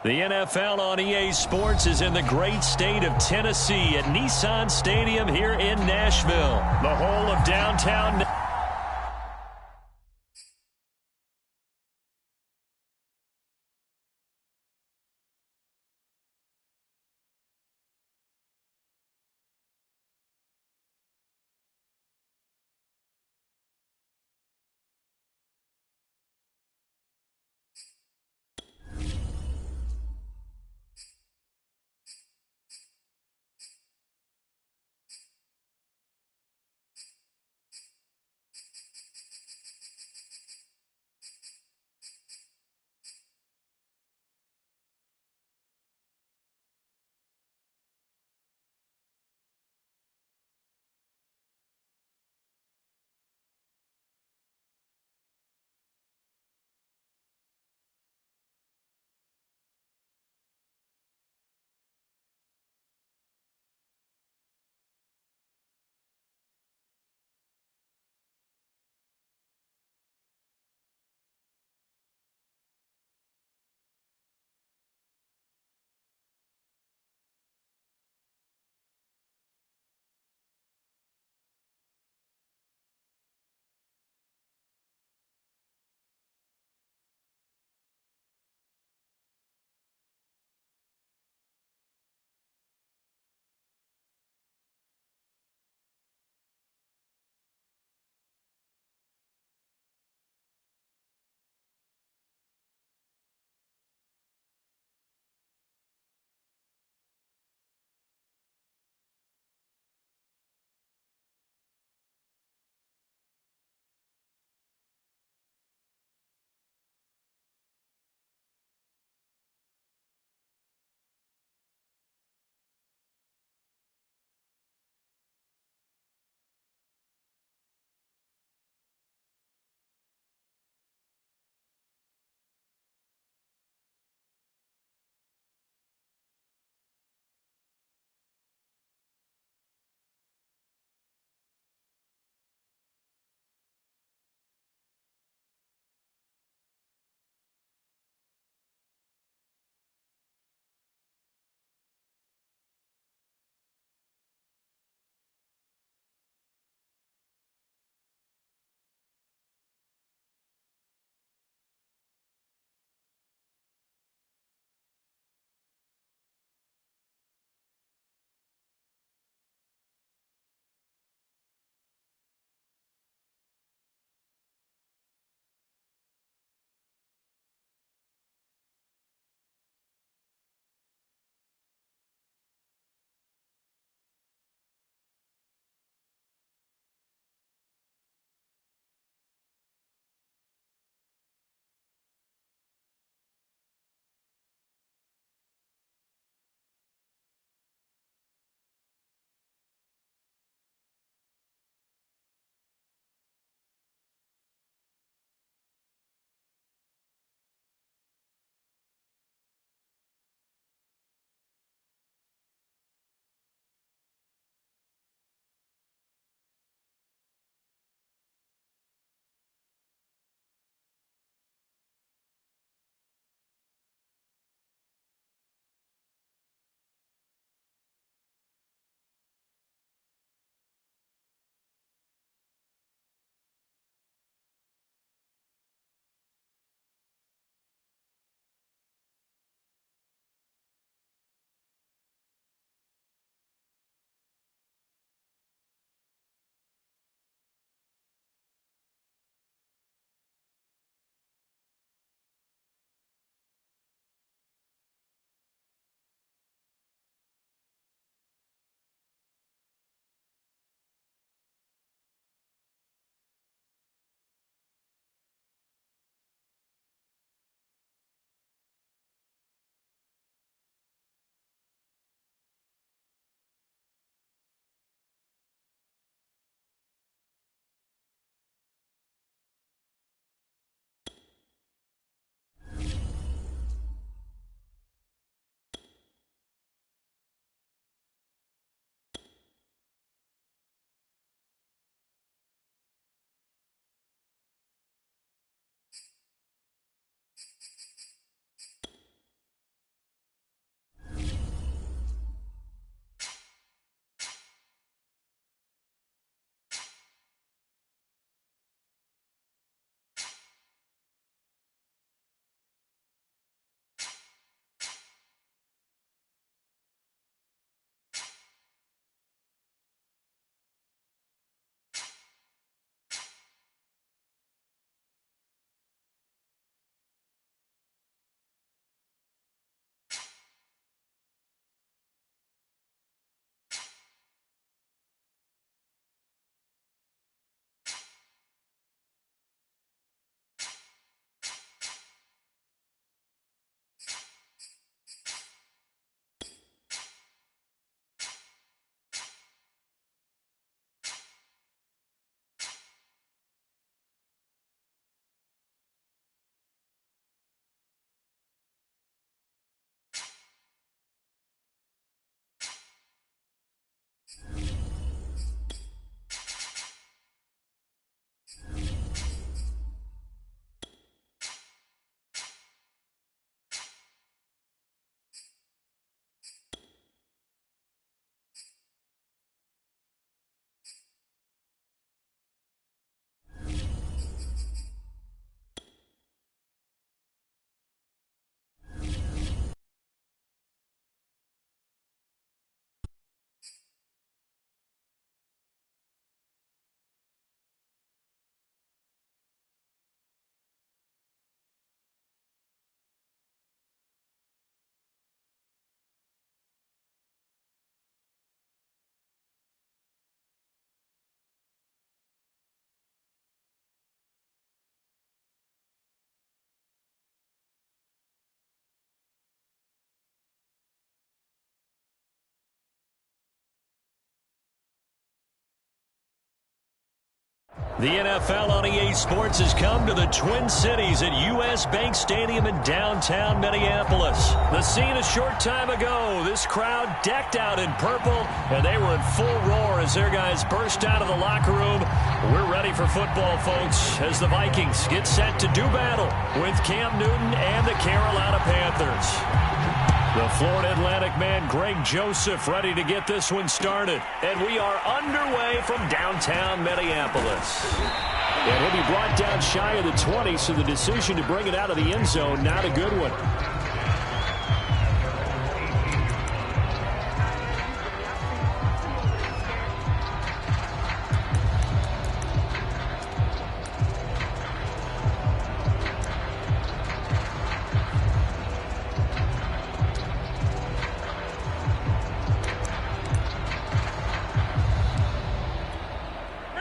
The NFL on EA Sports is in the great state of Tennessee at Nissan Stadium here in Nashville. The whole of downtown The NFL on EA Sports has come to the Twin Cities at U.S. Bank Stadium in downtown Minneapolis. The scene a short time ago. This crowd decked out in purple, and they were in full roar as their guys burst out of the locker room. We're ready for football, folks, as the Vikings get set to do battle with Cam Newton and the Carolina Panthers. The Florida Atlantic man, Greg Joseph, ready to get this one started. And we are underway from downtown Minneapolis. And he'll be brought down shy of the 20, so the decision to bring it out of the end zone, not a good one.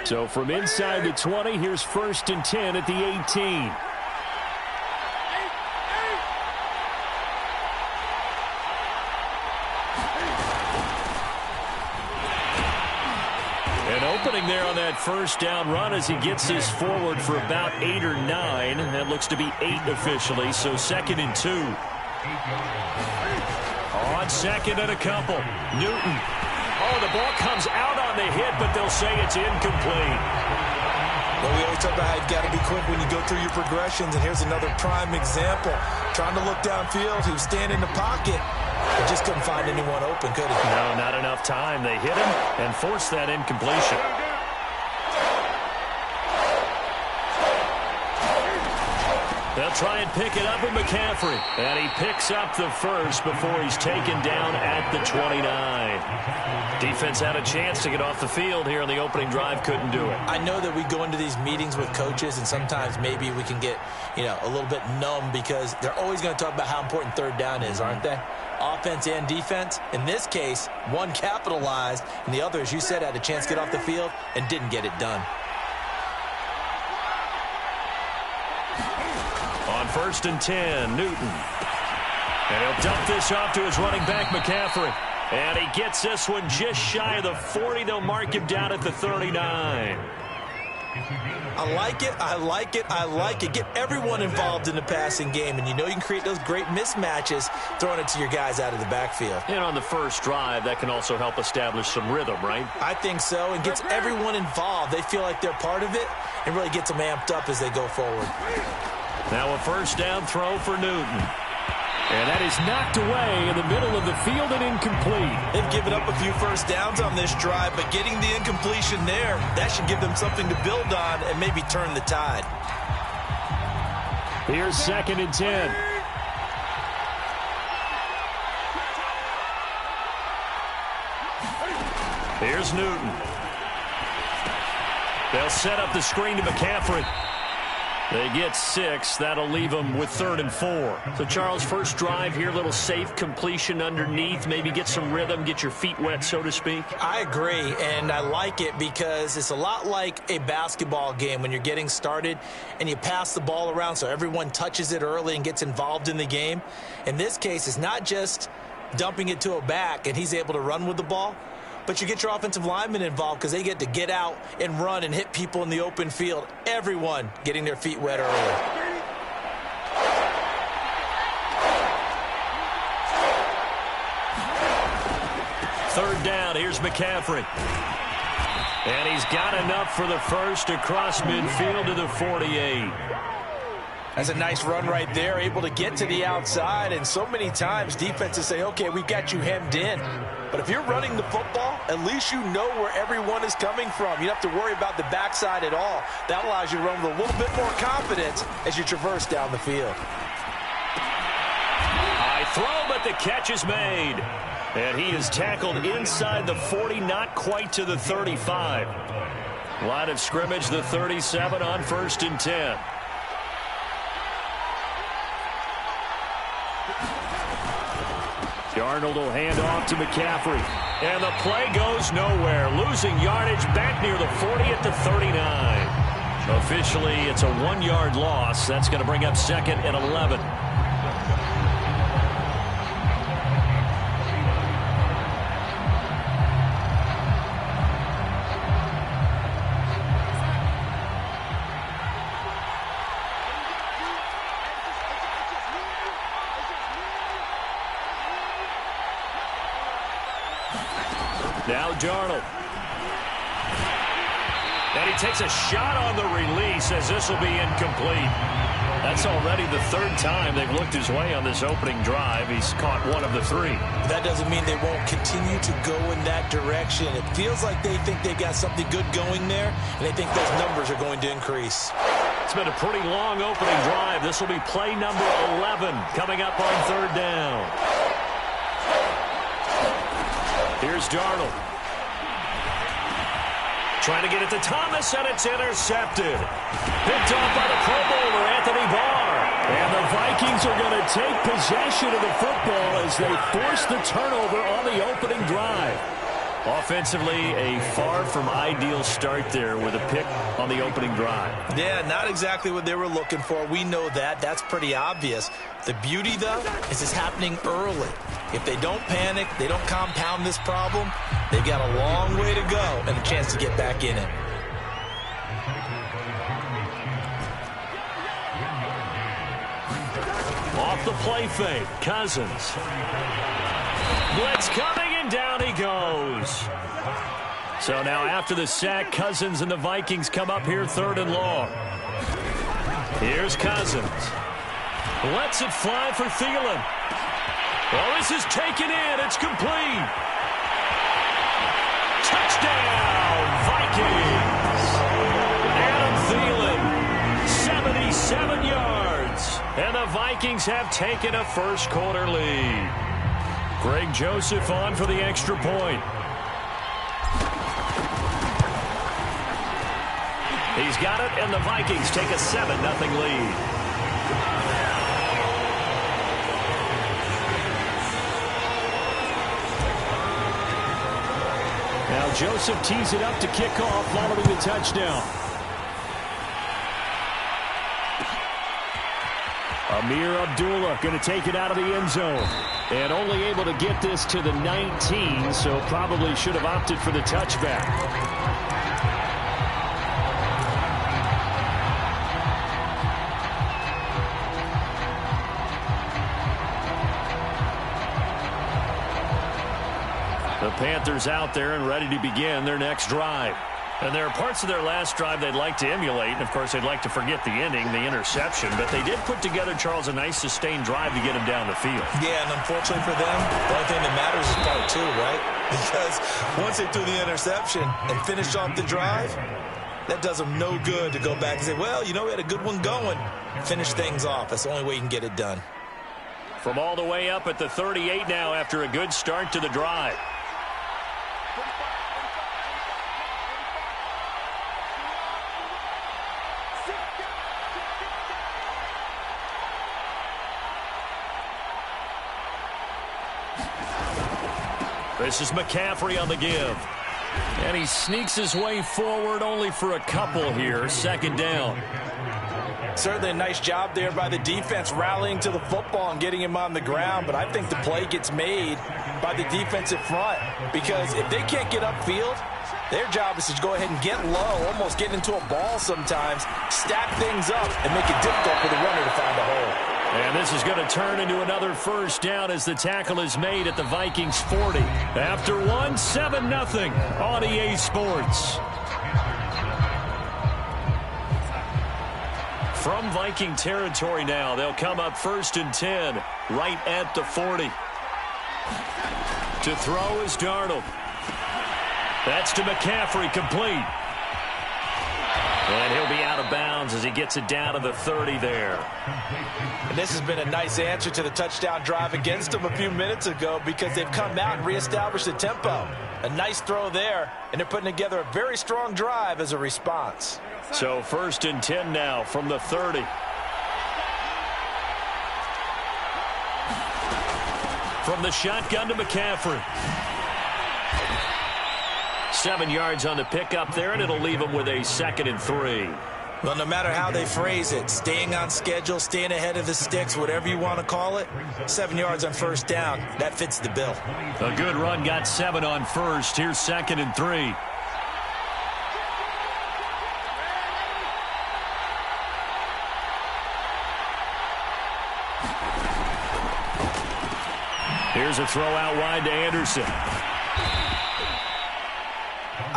So from inside the 20, here's 1st and 10 at the 18. An opening there on that first down run as he gets this forward for about 8 or 9. That looks to be 8 officially, so 2nd and 2. On 2nd and a couple. Newton. Oh, the ball comes out on the hit, but they'll say it's incomplete. Well, we always talk about how you've got to be quick when you go through your progressions, and here's another prime example. Trying to look downfield, he was standing in the pocket, but just couldn't find anyone open, could he? No, not enough time. They hit him and forced that incompletion. They'll try and pick it up with McCaffrey. And he picks up the first before he's taken down at the 29. Defense had a chance to get off the field here on the opening drive. Couldn't do it. I know that we go into these meetings with coaches, and sometimes maybe we can get, a little bit numb because they're always going to talk about how important 3rd down is, aren't they? Offense and defense. In this case, one capitalized, and the other, as you said, had a chance to get off the field and didn't get it done. On 1st and 10, Newton. And he'll dump this off to his running back, McCaffrey. And he gets this one just shy of the 40. They'll mark him down at the 39. I like it. I like it. I like it. Get everyone involved in the passing game. And you can create those great mismatches throwing it to your guys out of the backfield. And on the first drive, that can also help establish some rhythm, right? I think so. And gets everyone involved. They feel like they're part of it and really gets them amped up as they go forward. Now a first down throw for Newton. And that is knocked away in the middle of the field and incomplete. They've given up a few first downs on this drive, but getting the incompletion there, that should give them something to build on and maybe turn the tide. Here's 2nd and 10. Here's Newton. They'll set up the screen to McCaffrey. They get 6. That'll leave them with 3rd and 4. So, Charles, first drive here, little safe completion underneath. Maybe get some rhythm, get your feet wet, so to speak. I agree, and I like it because it's a lot like a basketball game when you're getting started and you pass the ball around so everyone touches it early and gets involved in the game. In this case, it's not just dumping it to a back and he's able to run with the ball, but you get your offensive linemen involved because they get to get out and run and hit people in the open field. Everyone getting their feet wet early. Third down, here's McCaffrey. And he's got enough for the first across midfield to the 48. That's a nice run right there, able to get to the outside. And so many times defenses say, okay, we got you hemmed in. But if you're running the football, at least you know where everyone is coming from. You don't have to worry about the backside at all. That allows you to run with a little bit more confidence as you traverse down the field. High throw, but the catch is made. And he is tackled inside the 40, not quite to the 35. Line of scrimmage, the 37 on 1st and 10. Darnold will hand off to McCaffrey. And the play goes nowhere. Losing yardage back near the 40 at the 39. Officially, it's a 1-yard loss. That's going to bring up 2nd and 11. Now Darnold. And he takes a shot on the release as this will be incomplete. That's already the third time they've looked his way on this opening drive. He's caught one of the three. That doesn't mean they won't continue to go in that direction. It feels like they think they've got something good going there, and they think those numbers are going to increase. It's been a pretty long opening drive. This will be play number 11 coming up on third down. Here's Darnold. Trying to get it to Thomas, and it's intercepted. Picked off by the Pro Bowler, Anthony Barr. And the Vikings are going to take possession of the football as they force the turnover on the opening drive. Offensively, a far from ideal start there with a pick on the opening drive. Yeah, not exactly what they were looking for. We know that. That's pretty obvious. The beauty, though, is it's happening early. If they don't panic, they don't compound this problem, they've got a long way to go and a chance to get back in it. Off the play fake, Cousins. Blitz coming, and down he goes. So now after the sack, Cousins and the Vikings come up here third and long. Here's Cousins. Lets it fly for Thielen. Well, this is taken in. It's complete. Touchdown, Vikings. Adam Thielen, 77 yards. And the Vikings have taken a first quarter lead. Greg Joseph on for the extra point. He's got it, and the Vikings take a 7-0 lead. Now Joseph tees it up to kick off following the touchdown. Amir Abdullah going to take it out of the end zone. And only able to get this to the 19, so probably should have opted for the touchback. The Panthers out there and ready to begin their next drive. And there are parts of their last drive they'd like to emulate. And, of course, they'd like to forget the ending, the interception. But they did put together, Charles, a nice sustained drive to get him down the field. Yeah, and unfortunately for them, the only thing that matters is part two, right? Because once they threw the interception and finished off the drive, that does them no good to go back and say, well, you know, we had a good one going. Finish things off. That's the only way you can get it done. From all the way up at the 38 now after a good start to the drive. This is McCaffrey on the give. And he sneaks his way forward only for a couple here. Second down. Certainly a nice job there by the defense rallying to the football and getting him on the ground. But I think the play gets made by the defensive front. Because if they can't get upfield, their job is to go ahead and get low, almost get into a ball sometimes, stack things up, and make it difficult for the runner to find a hole. And this is going to turn into another first down as the tackle is made at the Vikings 40. After one, 7-0 on EA Sports. From Viking territory now, they'll come up 1st and 10, right at the 40. To throw is Darnold. That's to McCaffrey, complete. And he'll be out of bounds as he gets it down to the 30 there. And this has been a nice answer to the touchdown drive against them a few minutes ago because they've come out and reestablished the tempo. A nice throw there, and they're putting together a very strong drive as a response. So 1st and 10 now from the 30. From the shotgun to McCaffrey. 7 yards on the pickup there, and it'll leave him with a 2nd and 3. Well, no matter how they phrase it, staying on schedule, staying ahead of the sticks, whatever you want to call it, 7 yards on first down, that fits the bill. A good run got 7 on first. Here's 2nd and 3. Here's a throw out wide to Anderson.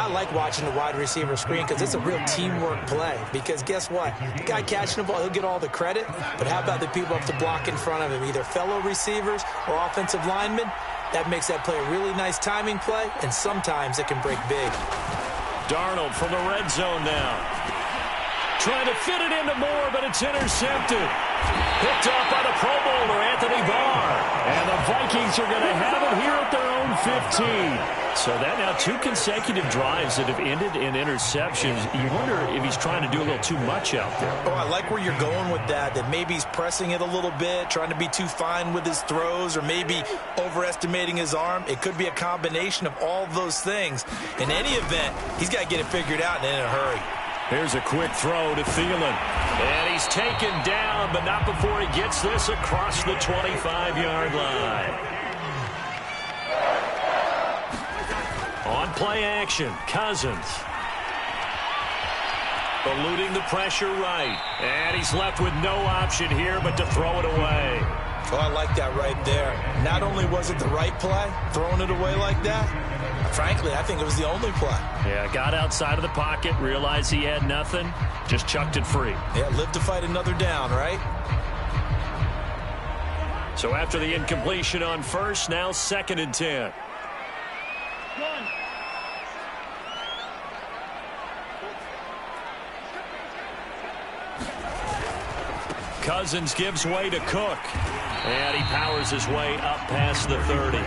I like watching the wide receiver screen because it's a real teamwork play. Because guess what? The guy catching the ball, he'll get all the credit. But how about the people up to block in front of him, either fellow receivers or offensive linemen? That makes that play a really nice timing play, and sometimes it can break big. Darnold from the red zone now. Trying to fit it into Moore, but it's intercepted. Picked off by the Pro Bowler, Anthony Barr. And the Vikings are going to have it here at their own 15. So that now 2 consecutive drives that have ended in interceptions. You wonder if he's trying to do a little too much out there. Oh, I like where you're going with that maybe he's pressing it a little bit, trying to be too fine with his throws, or maybe overestimating his arm. It could be a combination of all of those things. In any event, he's got to get it figured out and in a hurry. Here's a quick throw to Thielen. And he's taken down, but not before he gets this across the 25-yard line. On play action, Cousins. Eluding the pressure right. And he's left with no option here but to throw it away. Oh, I like that right there. Not only was it the right play, throwing it away like that, frankly, I think it was the only play. Yeah, got outside of the pocket, realized he had nothing, just chucked it free. Yeah, live to fight another down, right? So after the incompletion on first, now 2nd and 10. Cousins gives way to Cook. And he powers his way up past the 30.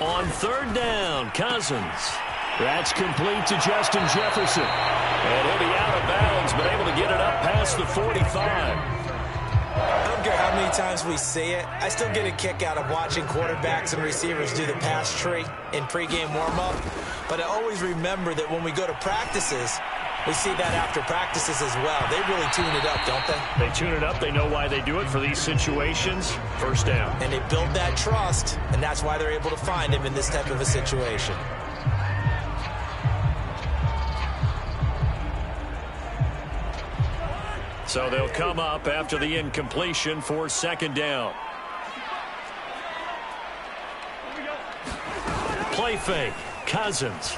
On 3rd down, Cousins. That's complete to Justin Jefferson. And he'll be out of bounds, but able to get it up past the 45. I don't care how many times we see it. I still get a kick out of watching quarterbacks and receivers do the pass tree in pregame warm-up. But I always remember that when we go to practices, we see that after practices as well. They really tune it up, don't they? They tune it up. They know why they do it for these situations. 1st down. And they build that trust, and that's why they're able to find him in this type of a situation. So they'll come up after the incompletion for 2nd down. Play fake. Cousins.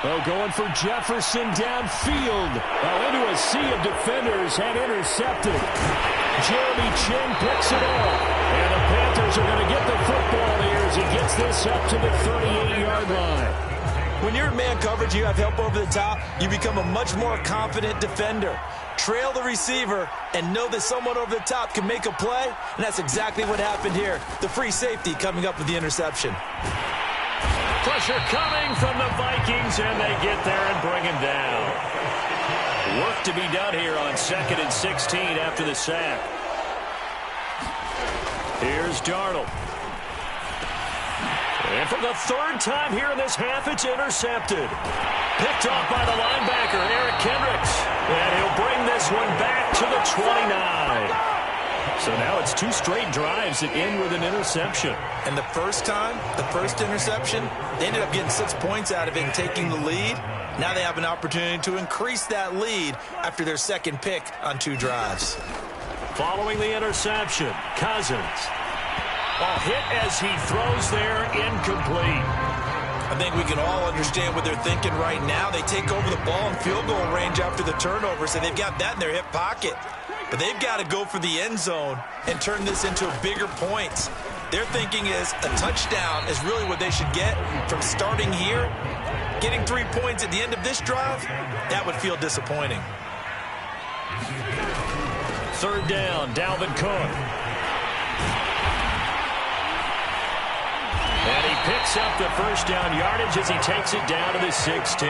Oh, going for Jefferson downfield. Oh, into a sea of defenders and intercepted. Jeremy Chin picks it up. And the Panthers are going to get the football here as he gets this up to the 38-yard line. When you're in man coverage, you have help over the top, you become a much more confident defender. Trail the receiver and know that someone over the top can make a play, and that's exactly what happened here. The free safety coming up with the interception. Pressure coming from the Vikings, and they get there and bring him down. Work to be done here on 2nd and 16 after the sack. Here's Darnold. And for the 3rd time here in this half, it's intercepted. Picked off by the linebacker, Eric Kendricks. And he'll bring this one back to the 29. So now it's 2 straight drives that end with an interception. And the first time, the first interception, they ended up getting 6 points out of it and taking the lead. Now they have an opportunity to increase that lead after their 2nd pick on 2 drives. Following the interception, Cousins. Oh, hit as he throws there, incomplete. I think we can all understand what they're thinking right now. They take over the ball in field goal range after the turnover, so they've got that in their hip pocket. But they've got to go for the end zone and turn this into a bigger point. Their thinking is a touchdown is really what they should get from starting here. Getting 3 points at the end of this drive, that would feel disappointing. 3rd down, Dalvin Cook. And he picks up the 1st down yardage as he takes it down to the 16.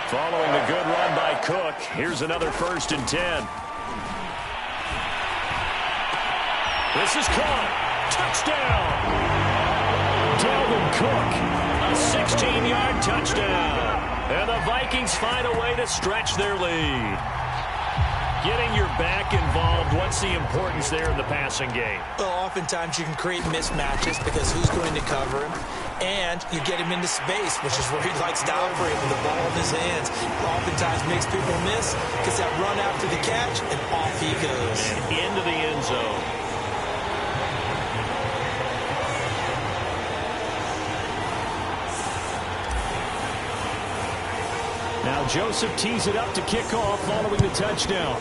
Following the good run by Cook, here's another 1st and 10. This is caught. Touchdown. Dalvin Cook, a 16-yard touchdown. And the Vikings find a way to stretch their lead. Getting your back involved, what's the importance there in the passing game? Well, oftentimes you can create mismatches because who's going to cover him? And you get him into space, which is where he likes to operate with the ball in his hands. Oftentimes makes people miss, gets that run after the catch, and off he goes. Into the end zone. Now Joseph tees it up to kick off following the touchdown.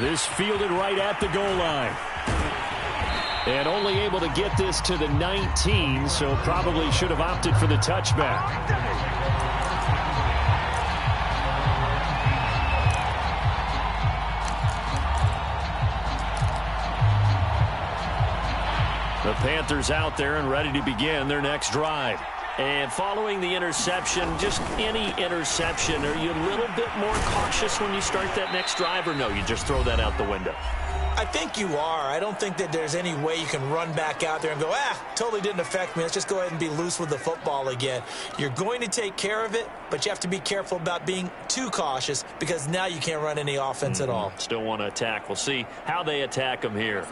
This fielded right at the goal line. And only able to get this to the 19, so probably should have opted for the touchback. The Panthers out there and ready to begin their next drive. And following the interception, just any interception, are you a little bit more cautious when you start that next drive, or no, you just throw that out the window? I think you are. I don't think that there's any way you can run back out there and go, totally didn't affect me. Let's just go ahead and be loose with the football again. You're going to take care of it, but you have to be careful about being too cautious because now you can't run any offense at all. Still want to attack. We'll see how they attack them here.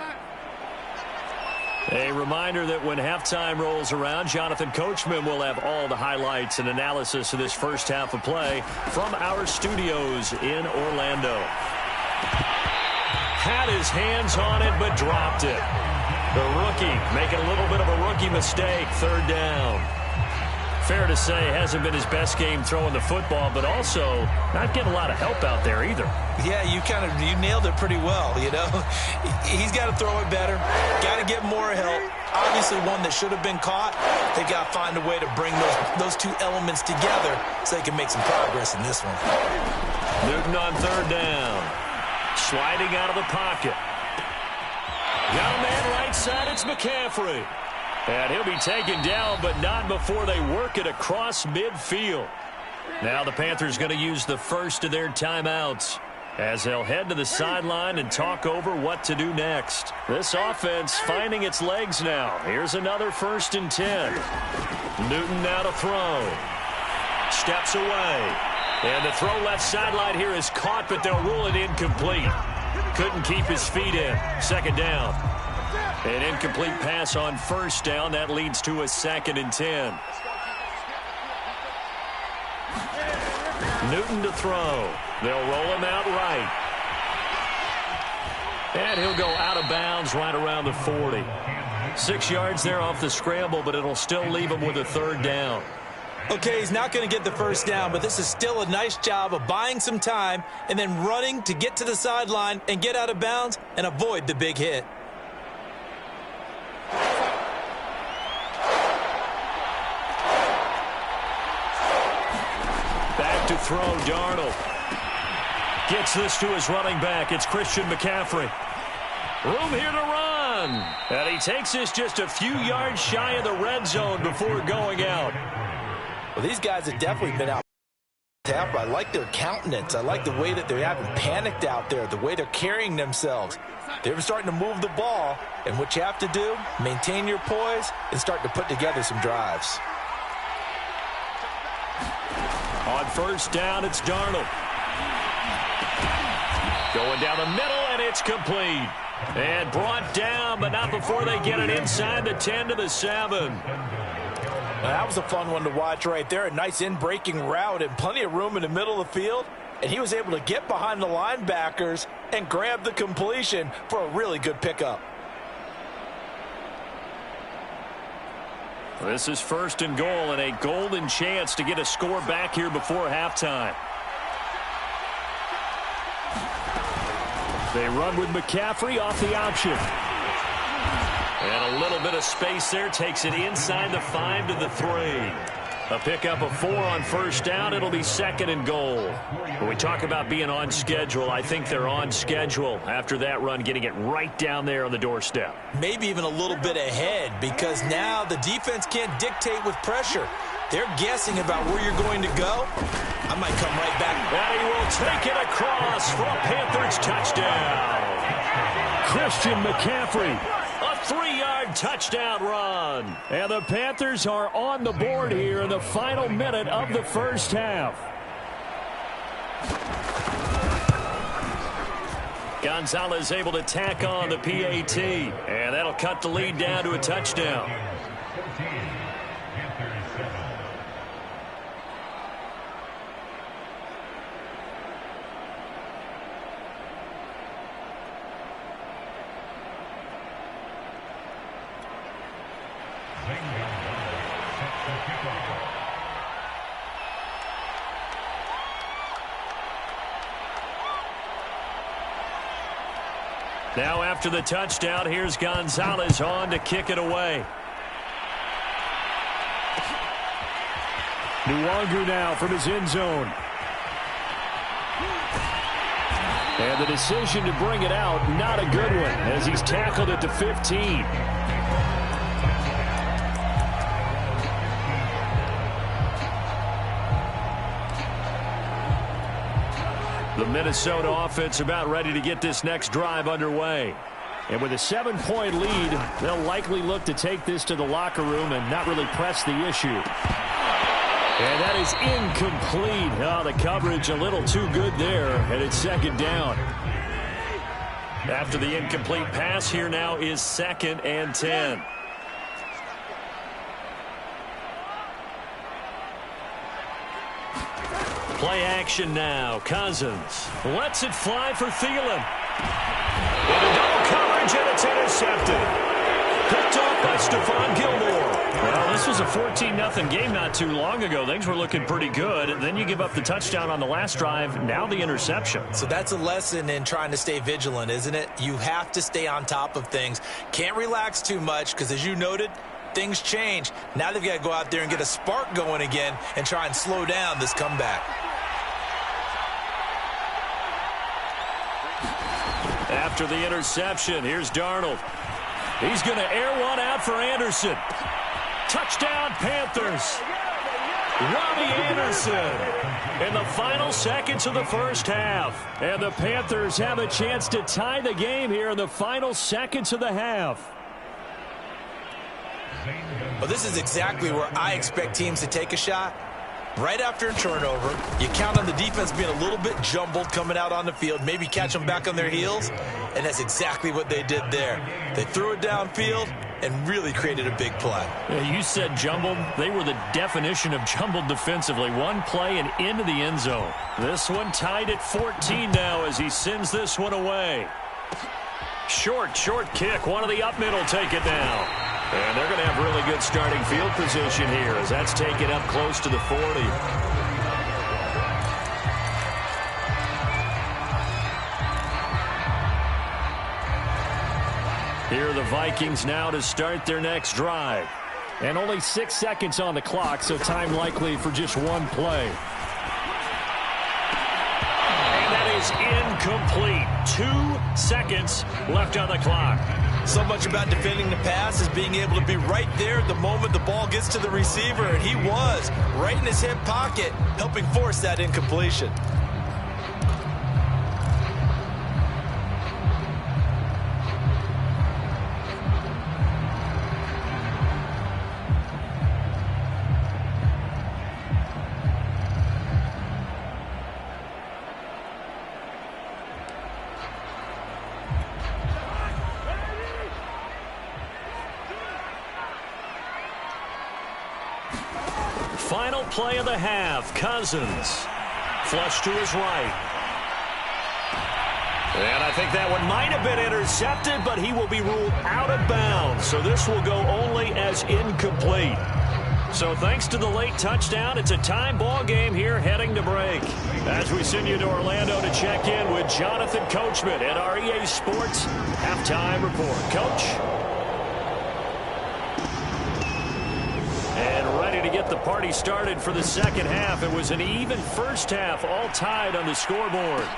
A reminder that when halftime rolls around, Jonathan Coachman will have all the highlights and analysis of this first half of play from our studios in Orlando. Had his hands on it, but dropped it. The rookie making a little bit of a rookie mistake, third down. Fair to say, hasn't been his best game throwing the football, but also not getting a lot of help out there either. Yeah, you nailed it pretty well, you know. He's got to throw it better, got to get more help. Obviously one that should have been caught. They got to find a way to bring those two elements together so they can make some progress in this one. Newton on third down. Sliding out of the pocket. Got a man right side, it's McCaffrey. And he'll be taken down, but not before they work it across midfield. Now the Panthers going to use the first of their timeouts as they'll head to the sideline and talk over what to do next. This offense finding its legs now. Here's another 1st and 10. Newton now to throw. Steps away. And the throw left sideline here is caught, but they'll rule it incomplete. Couldn't keep his feet in. Second down. An incomplete pass on first down. That leads to a 2nd and 10. Newton to throw. They'll roll him out right. And he'll go out of bounds right around the 40. 6 yards there off the scramble, but it'll still leave him with a 3rd down. Okay, he's not going to get the first down, but this is still a nice job of buying some time and then running to get to the sideline and get out of bounds and avoid the big hit. Back to throw, Darnold. Gets this to his running back. It's Christian McCaffrey. Room here to run. And he takes this just a few yards shy of the red zone before going out. Well, these guys have definitely been out. I like their countenance. I like the way that they haven't panicked out there, the way they're carrying themselves. They're starting to move the ball, and what you have to do, maintain your poise and start to put together some drives. On first down, it's Darnold. Going down the middle, and it's complete. And brought down, but not before they get it inside the 10 to the 7. That was a fun one to watch right there. A nice in-breaking route and plenty of room in the middle of the field. And he was able to get behind the linebackers and grab the completion for a really good pickup. This is 1st and goal and a golden chance to get a score back here before halftime. They run with McCaffrey off the option. And a little bit of space there takes it inside the 5 to the 3. A pickup of 4 on first down. It'll be 2nd and goal. When we talk about being on schedule, I think they're on schedule after that run, getting it right down there on the doorstep. Maybe even a little bit ahead because now the defense can't dictate with pressure. They're guessing about where you're going to go. I might come right back. And he will take it across for a Panthers touchdown. Christian McCaffrey. A 3-yard touchdown run. And the Panthers are on the board here in the final minute of the first half. Gonzalez able to tack on the PAT. And that'll cut the lead down to a touchdown. Now after the touchdown, here's Gonzalez on to kick it away. Nwangu now from his end zone. And the decision to bring it out, not a good one, as he's tackled at the 15. The Minnesota offense about ready to get this next drive underway. And with a 7-point lead, they'll likely look to take this to the locker room and not really press the issue. And that is incomplete. Oh, the coverage a little too good there, and it's second down. After the incomplete pass, here now is 2nd and 10. Play action now. Cousins lets it fly for Thielen. With a double coverage, and it's intercepted. Picked off by Stephon Gilmore. Well, this was a 14-0 game not too long ago. Things were looking pretty good. Then you give up the touchdown on the last drive. Now the interception. So that's a lesson in trying to stay vigilant, isn't it? You have to stay on top of things. Can't relax too much because, as you noted, things change. Now they've got to go out there and get a spark going again and try and slow down this comeback. After the interception, here's Darnold. He's going to air one out for Anderson. Touchdown, Panthers. Robbie Anderson in the final seconds of the first half. And the Panthers have a chance to tie the game here in the final seconds of the half. Well, this is exactly where I expect teams to take a shot. Right after a turnover, you count on the defense being a little bit jumbled coming out on the field, maybe catch them back on their heels, and that's exactly what they did there. They threw it downfield and really created a big play. Yeah, you said jumbled. They were the definition of jumbled defensively. One play and into the end zone. This one tied at 14 now as he sends this one away. Short kick. One of the up middle take it down. And they're going to have really good starting field position here as that's taken up close to the 40. Here are the Vikings now to start their next drive. And only 6 seconds on the clock, so time likely for just one play. And that is incomplete. 2 seconds left on the clock. So much about defending the pass is being able to be right there at the moment the ball gets to the receiver, and he was right in his hip pocket, helping force that incompletion. Final play of the half. Cousins. Flush to his right. And I think that one might have been intercepted, but he will be ruled out of bounds. So this will go only as incomplete. So thanks to the late touchdown, it's a tie ball game here heading to break. As we send you to Orlando to check in with Jonathan Coachman at our EA Sports Halftime Report. Coach? And ready to get the party started for the second half. It was an even first half, all tied on the scoreboard.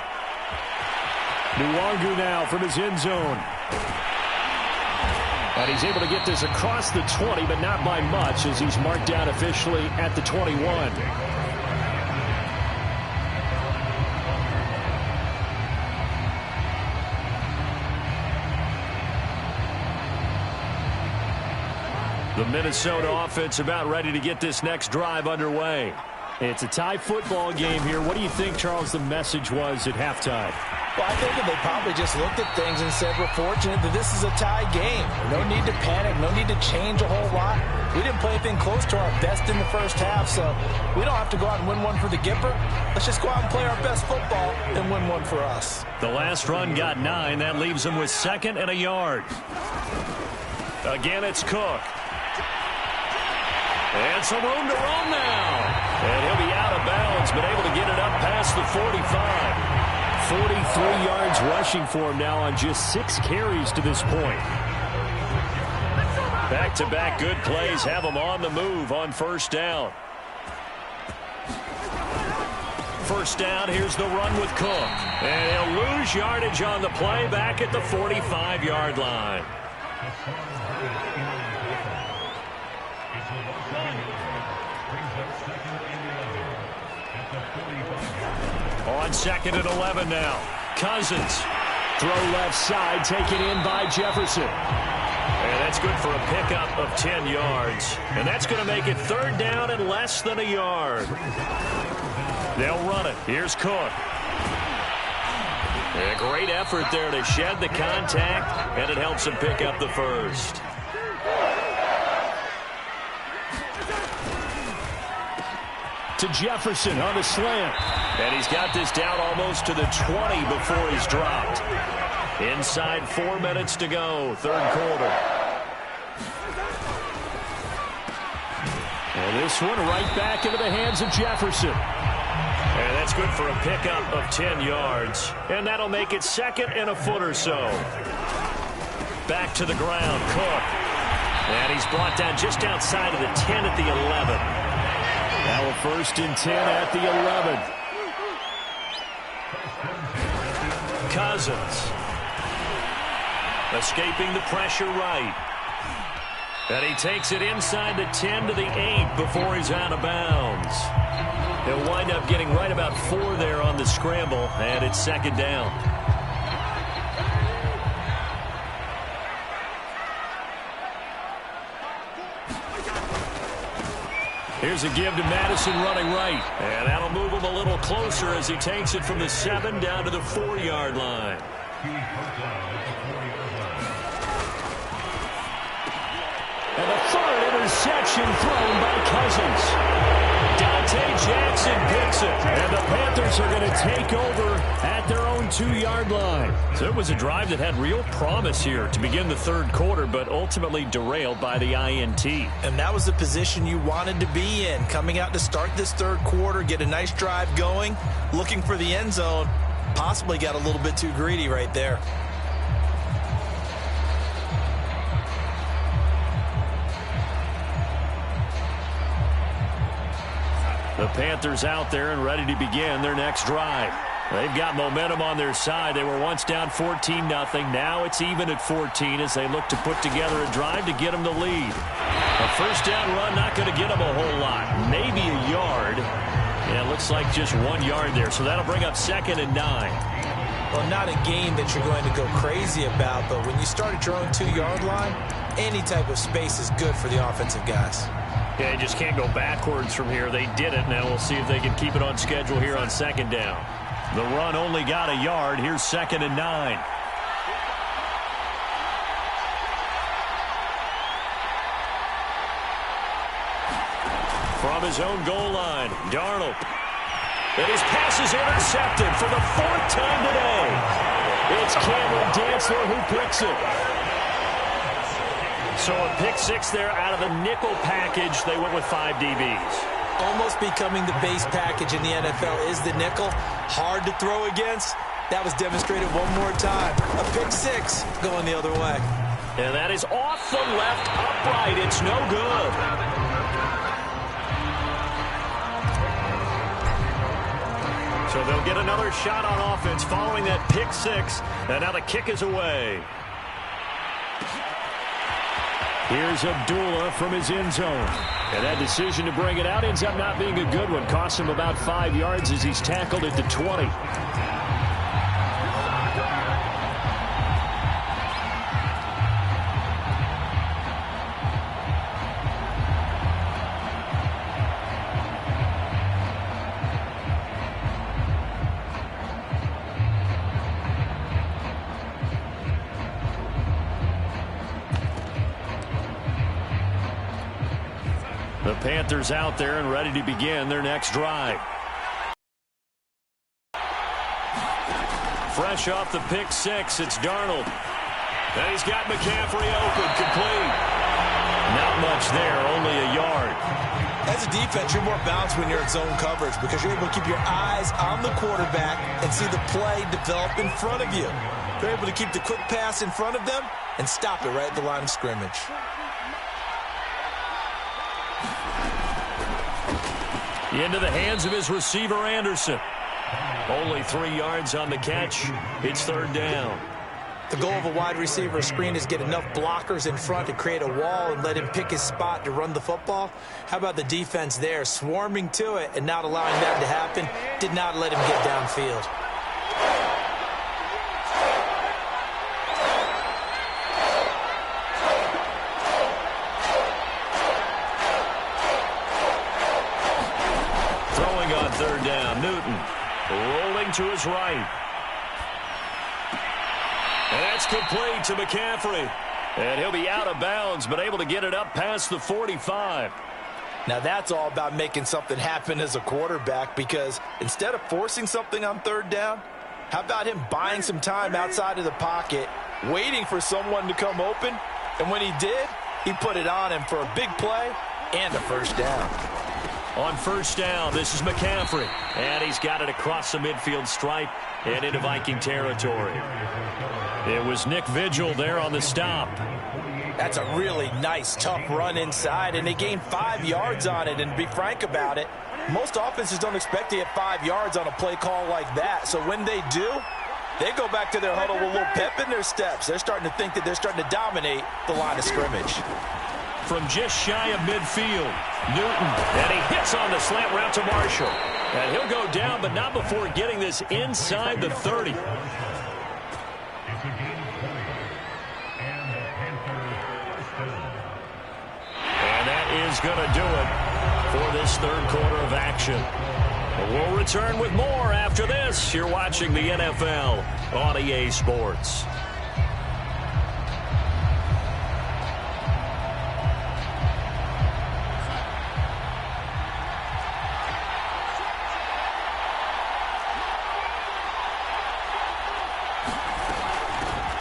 Nwangu now from his end zone. And he's able to get this across the 20, but not by much as he's marked down officially at the 21. The Minnesota offense about ready to get this next drive underway. It's a tie football game here. What do you think, Charles, the message was at halftime? Well, I think that they probably just looked at things and said, we're fortunate that this is a tie game. No need to panic. No need to change a whole lot. We didn't play anything close to our best in the first half, so we don't have to go out and win one for the Gipper. Let's just go out and play our best football and win one for us. The last run got 9. That leaves them with 2nd and a yard. Again, it's Cook. And some room to run now. And he'll be out of bounds, but able to get it up past the 45. 43 yards rushing for him now on just 6 carries to this point. Back-to-back good plays have him on the move on first down. First down, here's the run with Cook. And he'll lose yardage on the play back at the 45-yard line. On 2nd and 11 now. Cousins. Throw left side, taken in by Jefferson. And that's good for a pickup of 10 yards. And that's going to make it 3rd down and less than a yard. They'll run it. Here's Cook. A great effort there to shed the contact, and it helps him pick up the first. To Jefferson on the slant. And he's got this down almost to the 20 before he's dropped. Inside 4 minutes to go, 3rd quarter. And this one right back into the hands of Jefferson. And that's good for a pickup of 10 yards. And that'll make it 2nd and a foot or so. Back to the ground, Cook. And he's brought down just outside of the 10 at the 11. Now a 1st and 10 at the 11. Cousins. Escaping the pressure right. And he takes it inside the 10 to the 8 before he's out of bounds. He'll wind up getting right about 4 there on the scramble, and it's 2nd down. Here's a give to Madison running right. And that'll move him a little closer as he takes it from the 7 down to the 4-yard line. And the 3rd interception thrown by Cousins. Dante Jackson picks it. And the Panthers are going to take over at their own 2-yard line. So it was a drive that had real promise here to begin the 3rd quarter, but ultimately derailed by the INT. And that was the position you wanted to be in. Coming out to start this 3rd quarter, get a nice drive going, looking for the end zone. Possibly got a little bit too greedy right there. The Panthers out there and ready to begin their next drive. They've got momentum on their side. They were once down 14-0. Now it's even at 14 as they look to put together a drive to get them the lead. A 1st down run not going to get them a whole lot. Maybe a yard. Yeah, it looks like just 1 yard there. So that'll bring up 2nd and 9. Well, not a game that you're going to go crazy about, but when you start at your own 2-yard line, any type of space is good for the offensive guys. Yeah, you just can't go backwards from here. They did it. Now we'll see if they can keep it on schedule here on 2nd down. The run only got a yard. Here's 2nd and 9. From his own goal line, Darnold. And his pass is intercepted for the 4th time today. It's Cameron Dantzler who picks it. So a pick 6 there out of the nickel package. They went with 5 DBs. Almost becoming the base package in the NFL is the nickel. Hard to throw against. That was demonstrated one more time. A pick 6 going the other way. And that is off the left upright. It's no good. So they'll get another shot on offense following that pick 6. And now the kick is away. Here's Abdullah from his end zone. And that decision to bring it out ends up not being a good one. Costs him about 5 yards as he's tackled at the 20. The Panthers out there and ready to begin their next drive. Fresh off the pick 6, it's Darnold. And he's got McCaffrey open, complete. Not much there, only a yard. As a defense, you're more balanced when you're in zone coverage because you're able to keep your eyes on the quarterback and see the play develop in front of you. You're able to keep the quick pass in front of them and stop it right at the line of scrimmage. Into the hands of his receiver, Anderson. Only 3 yards on the catch. It's third down. The goal of a wide receiver screen is get enough blockers in front to create a wall and let him pick his spot to run the football. How about the defense there, swarming to it and not allowing that to happen? Did not let him get downfield. Throwing on third down, Newton rolling to his right. And that's complete to McCaffrey. And he'll be out of bounds, but able to get it up past the 45. Now that's all about making something happen as a quarterback, because instead of forcing something on third down, how about him buying some time outside of the pocket, waiting for someone to come open, and when he did, he put it on him for a big play and a first down. On first down, this is McCaffrey. And he's got it across the midfield stripe and into Viking territory. It was Nick Vigil there on the stop. That's a really nice, tough run inside, and they gained 5 yards on it. And to be frank about it, most offenses don't expect to get 5 yards on a play call like that. So when they do, they go back to their huddle with a little pep in their steps. They're starting to think that they're starting to dominate the line of scrimmage. From just shy of midfield, Newton, and he hits on the slant route to Marshall. And he'll go down, but not before getting this inside the 30. And that is going to do it for this third quarter of action. We'll return with more after this. You're watching the NFL on EA Sports.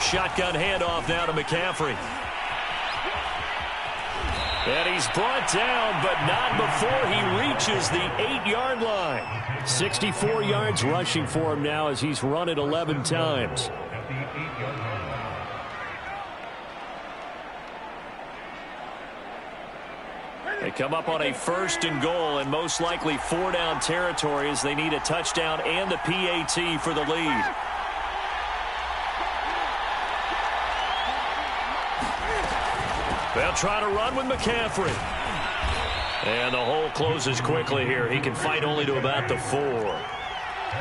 Shotgun handoff now to McCaffrey. And he's brought down, but not before he reaches the 8-yard line. 64 yards rushing for him now as he's run it 11 times. They come up on a 1st and goal, and most likely 4-down territory as they need a touchdown and a PAT for the lead. They'll try to run with McCaffrey. And the hole closes quickly here. He can fight only to about the 4.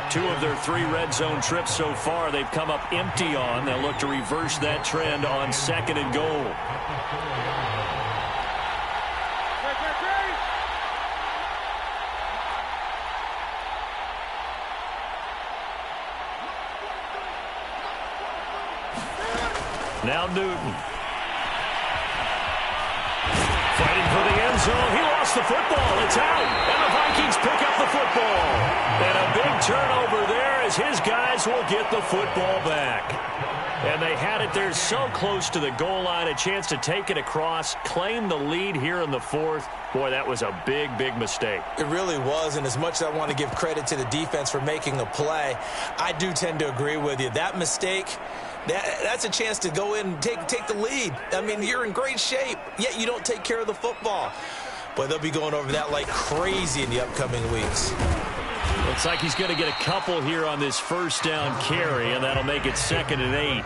2 of their 3 red zone trips so far they've come up empty on. They'll look to reverse that trend on 2nd and goal. Now Newton. Fighting for the end zone. He lost the football. It's out. And the Vikings pick up the football. And a big turnover there as his guys will get the football back. And they had it there so close to the goal line. A chance to take it across, claim the lead here in the 4th. Boy, that was a big, big mistake. It really was, and as much as I want to give credit to the defense for making a play, I do tend to agree with you. That mistake, that's a chance to go in and take the lead. I mean, you're in great shape, yet you don't take care of the football. But they'll be going over that like crazy in the upcoming weeks. Looks like he's going to get a couple here on this 1st down carry, and that'll make it 2nd and 8.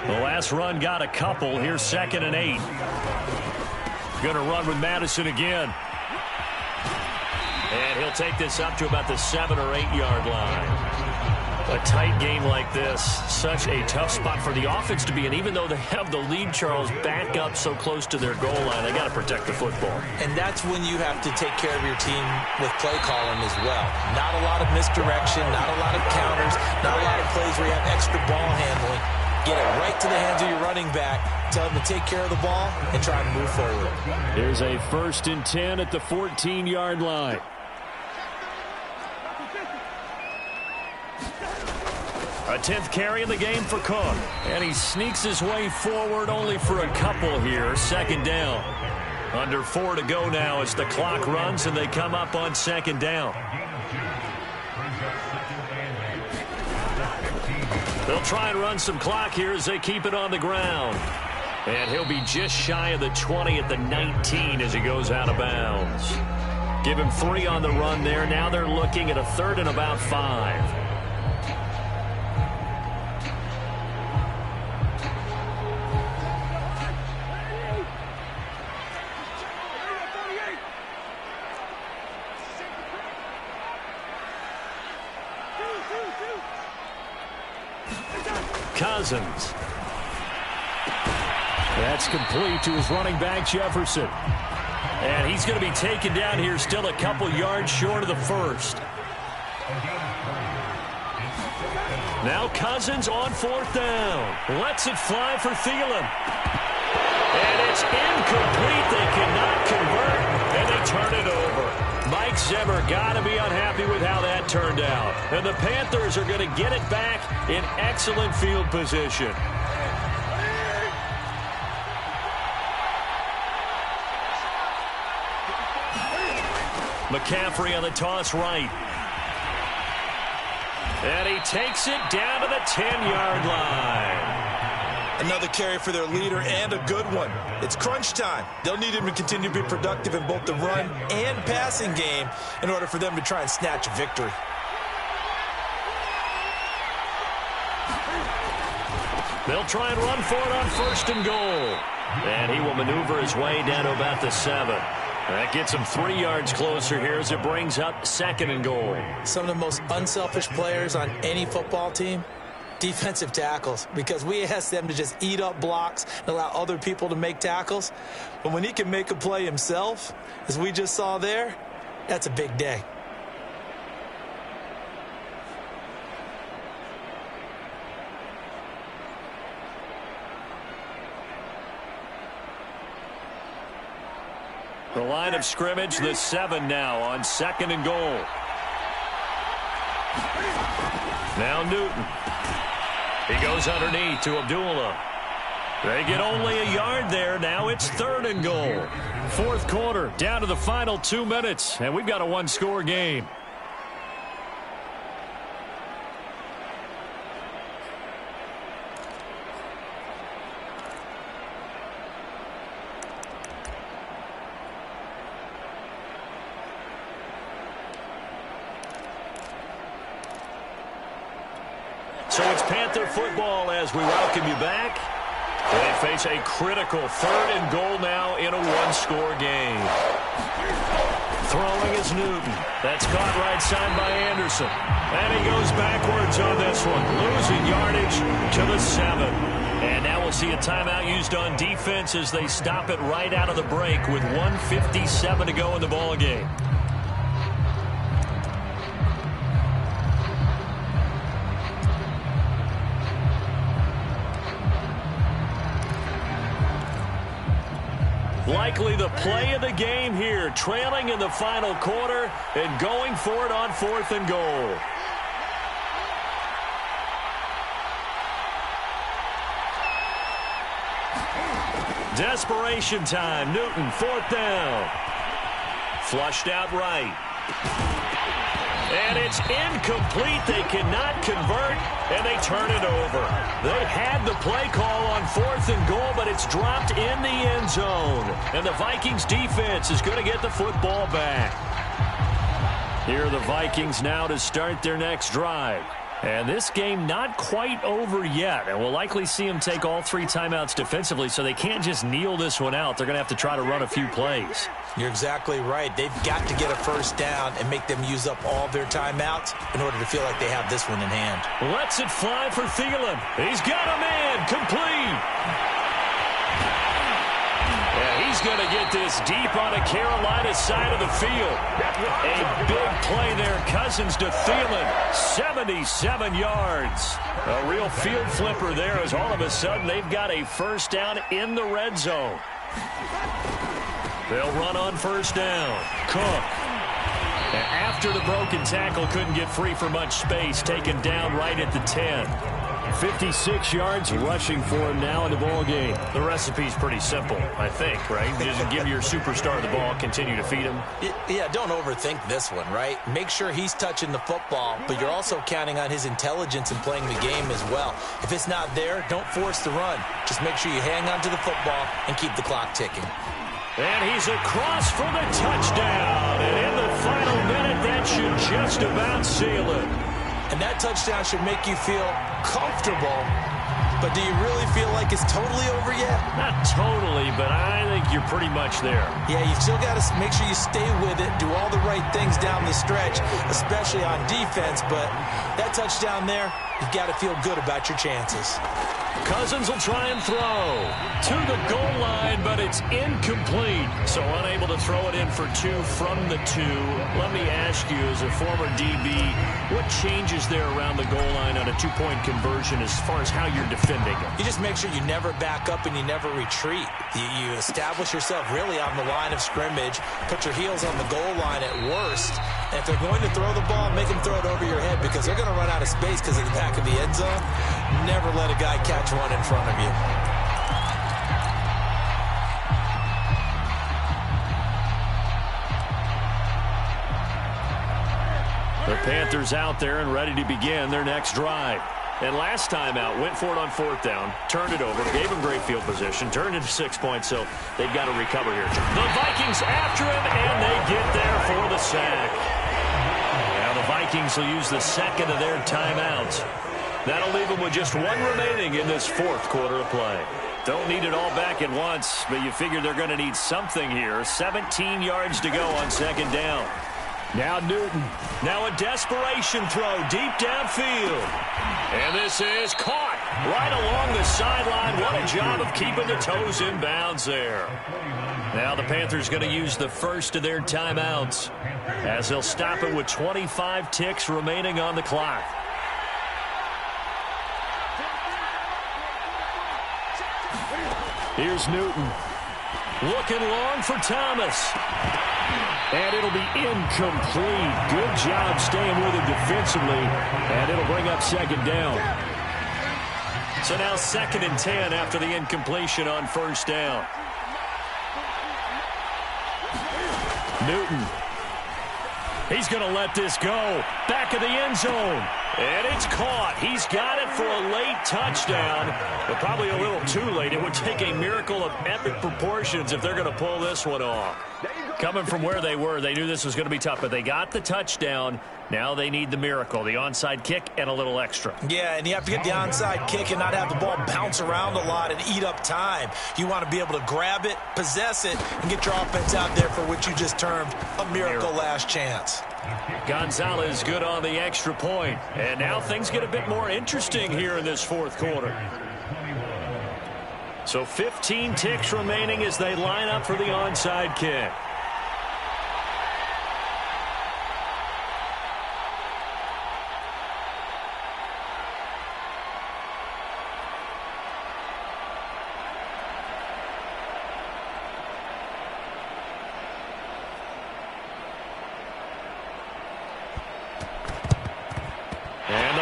The last run got a couple. Here's 2nd and 8. Going to run with Madison again. And he'll take this up to about the 7 or 8 yard line. A tight game like this, such a tough spot for the offense to be in. Even though they have the lead, Charles, back up so close to their goal line, they got to protect the football. And that's when you have to take care of your team with play calling as well. Not a lot of misdirection, not a lot of counters, not a lot of plays where you have extra ball handling. Get it right to the hands of your running back. Tell him to take care of the ball and try and move forward. Here's a 1st and 10 at the 14-yard line. A 10th carry in the game for Cook. And he sneaks his way forward only for a couple here. 2nd down. Under 4 to go now as the clock runs and they come up on second down. They'll try and run some clock here as they keep it on the ground. And he'll be just shy of the 20 at the 19 as he goes out of bounds. Give him 3 on the run there. Now they're looking at a 3rd and about 5. Cousins. That's complete to his running back, Jefferson. And he's going to be taken down here, still a couple yards short of the first. Now Cousins on 4th down. Lets it fly for Thielen. And it's incomplete. They cannot convert, and they turn it over. Mike Zimmer got to be unhappy with how that turned out. And the Panthers are going to get it back in excellent field position. McCaffrey on the toss right. And he takes it down to the 10-yard line. Another carry for their leader and a good one. It's crunch time. They'll need him to continue to be productive in both the run and passing game in order for them to try and snatch a victory. They'll try and run for it on 1st and goal. And he will maneuver his way down to about the 7. That gets him 3 yards closer here as it brings up 2nd and goal. Some of the most unselfish players on any football team, defensive tackles, because we ask them to just eat up blocks and allow other people to make tackles. But when he can make a play himself, as we just saw there, that's a big day. The line of scrimmage, the 7 now on 2nd and goal. Now Newton. He goes underneath to Abdullah. They get only a yard there. Now it's 3rd and goal. 4th quarter, down to the final 2 minutes, and we've got a 1-score game. So it's Panther football as we welcome you back. They face a critical 3rd and goal now in a 1-score game. Throwing is Newton. That's caught right side by Anderson. And he goes backwards on this one, losing yardage to the 7. And now we'll see a timeout used on defense as they stop it right out of the break with 1:57 to go in the ball game. Likely the play of the game here, trailing in the final quarter and going for it on 4th and goal. Desperation time. Newton, 4th down. Flushed out right. And it's incomplete. They cannot convert, and they turn it over. They had the play call on 4th and goal, but it's dropped in the end zone. And the Vikings defense is going to get the football back. Here are the Vikings now to start their next drive. And this game not quite over yet. And we'll likely see them take all 3 timeouts defensively, so they can't just kneel this one out. They're going to have to try to run a few plays. You're exactly right. They've got to get a 1st down and make them use up all their timeouts in order to feel like they have this one in hand. Lets it fly for Thielen. He's got a man. Complete. Yeah, he's going to get this deep on a Carolina side of the field. A big play there. Cousins to Thielen. 77 yards. A real field flipper there as all of a sudden they've got a 1st down in the red zone. They'll run on 1st down. Cook. After the broken tackle, couldn't get free for much space. Taken down right at the 10. 56 yards rushing for him now in the ball game. The recipe's pretty simple, I think, right? Just give your superstar the ball, continue to feed him. Yeah, don't overthink this one, right? Make sure he's touching the football, but you're also counting on his intelligence in playing the game as well. If it's not there, don't force the run. Just make sure you hang on to the football and keep the clock ticking. And he's across for the touchdown. And in the final minute, that should just about seal it. And that touchdown should make you feel comfortable. But do you really feel like it's totally over yet? Not totally, but I think you're pretty much there. Yeah, you still got to make sure you stay with it, do all the right things down the stretch, especially on defense. But that touchdown there, you've got to feel good about your chances. Cousins will try and throw to the goal line, but it's incomplete. So unable to throw it in for 2 from the 2. Let me ask you, as a former DB, what changes there around the goal line on a 2-point conversion as far as how you're defending it? You just make sure you never back up and you never retreat. You establish yourself really on the line of scrimmage, put your heels on the goal line at worst. And if they're going to throw the ball, make them throw it over your head because they're going to run out of space because of the back of the end zone. Never let a guy catch one in front of you. The Panthers out there and ready to begin their next drive. And last time out, went for it on 4th down, turned it over, gave him great field position, turned it to 6 points, so they've got to recover here. The Vikings after him, and they get there for the sack. Now the Vikings will use the second of their timeouts. That'll leave them with just 1 remaining in this 4th quarter of play. Don't need it all back at once, but you figure they're going to need something here. 17 yards to go on 2nd down. Now Newton. Now a desperation throw deep downfield. And this is caught right along the sideline. What a job of keeping the toes in bounds there. Now the Panthers going to use the first of their timeouts as they'll stop it with 25 ticks remaining on the clock. Here's Newton. Looking long for Thomas. And it'll be incomplete. Good job staying with him defensively. And it'll bring up 2nd down. So now 2nd and 10 after the incompletion on 1st down. Newton. He's going to let this go. Back of the end zone. And it's caught. He's got it for a late touchdown, but probably a little too late. It would take a miracle of epic proportions if they're going to pull this one off. Coming from where they were, they knew this was going to be tough, but they got the touchdown. Now they need the miracle, the onside kick and a little extra. Yeah, and you have to get the onside kick and not have the ball bounce around a lot and eat up time. You want to be able to grab it, possess it, and get your offense out there for what you just termed a miracle last chance. Gonzalez good on the extra point. And now things get a bit more interesting here in this 4th quarter. So 15 ticks remaining as they line up for the onside kick.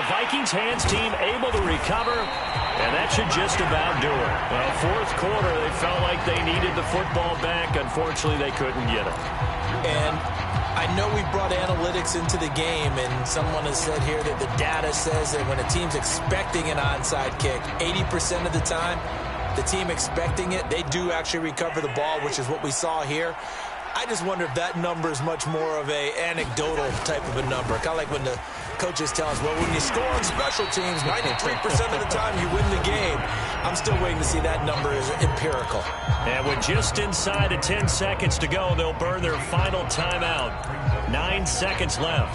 Vikings hands team able to recover, and that should just about do it. Well, 4th quarter, they felt like they needed the football back. Unfortunately, they couldn't get it. And I know we brought analytics into the game, and someone has said here that the data says that when a team's expecting an onside kick, 80% of the time, the team expecting it, they do actually recover the ball, which is what we saw here. I just wonder if that number is much more of a anecdotal type of a number. Kind of like when the coaches tell us, well, when you score on special teams, 93% of the time you win the game. I'm still waiting to see that number is empirical. And with just inside of 10 seconds to go, they'll burn their final timeout. 9 seconds left.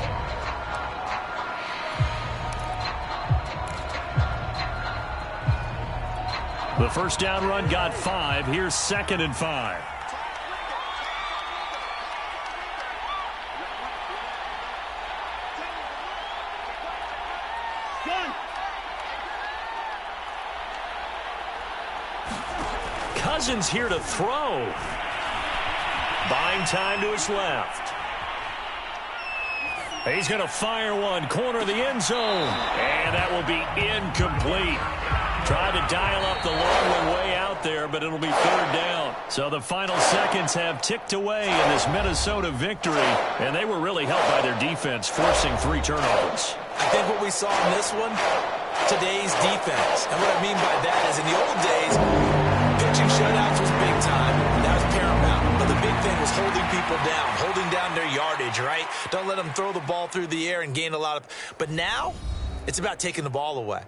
The first down run got 5. Here's 2nd and 5. Cousins here to throw. Buying time to his left. He's going to fire one, corner of the end zone. And that will be incomplete. Tried to dial up the long one way out there, but it'll be third down. So the final seconds have ticked away in this Minnesota victory, and they were really helped by their defense, forcing 3 turnovers. I think what we saw in this one, today's defense. And what I mean by that is in the old days, pitching shutouts was big time. That was paramount. But the big thing was holding people down, holding down their yardage, right? Don't let them throw the ball through the air and gain a lot of... But now, it's about taking the ball away.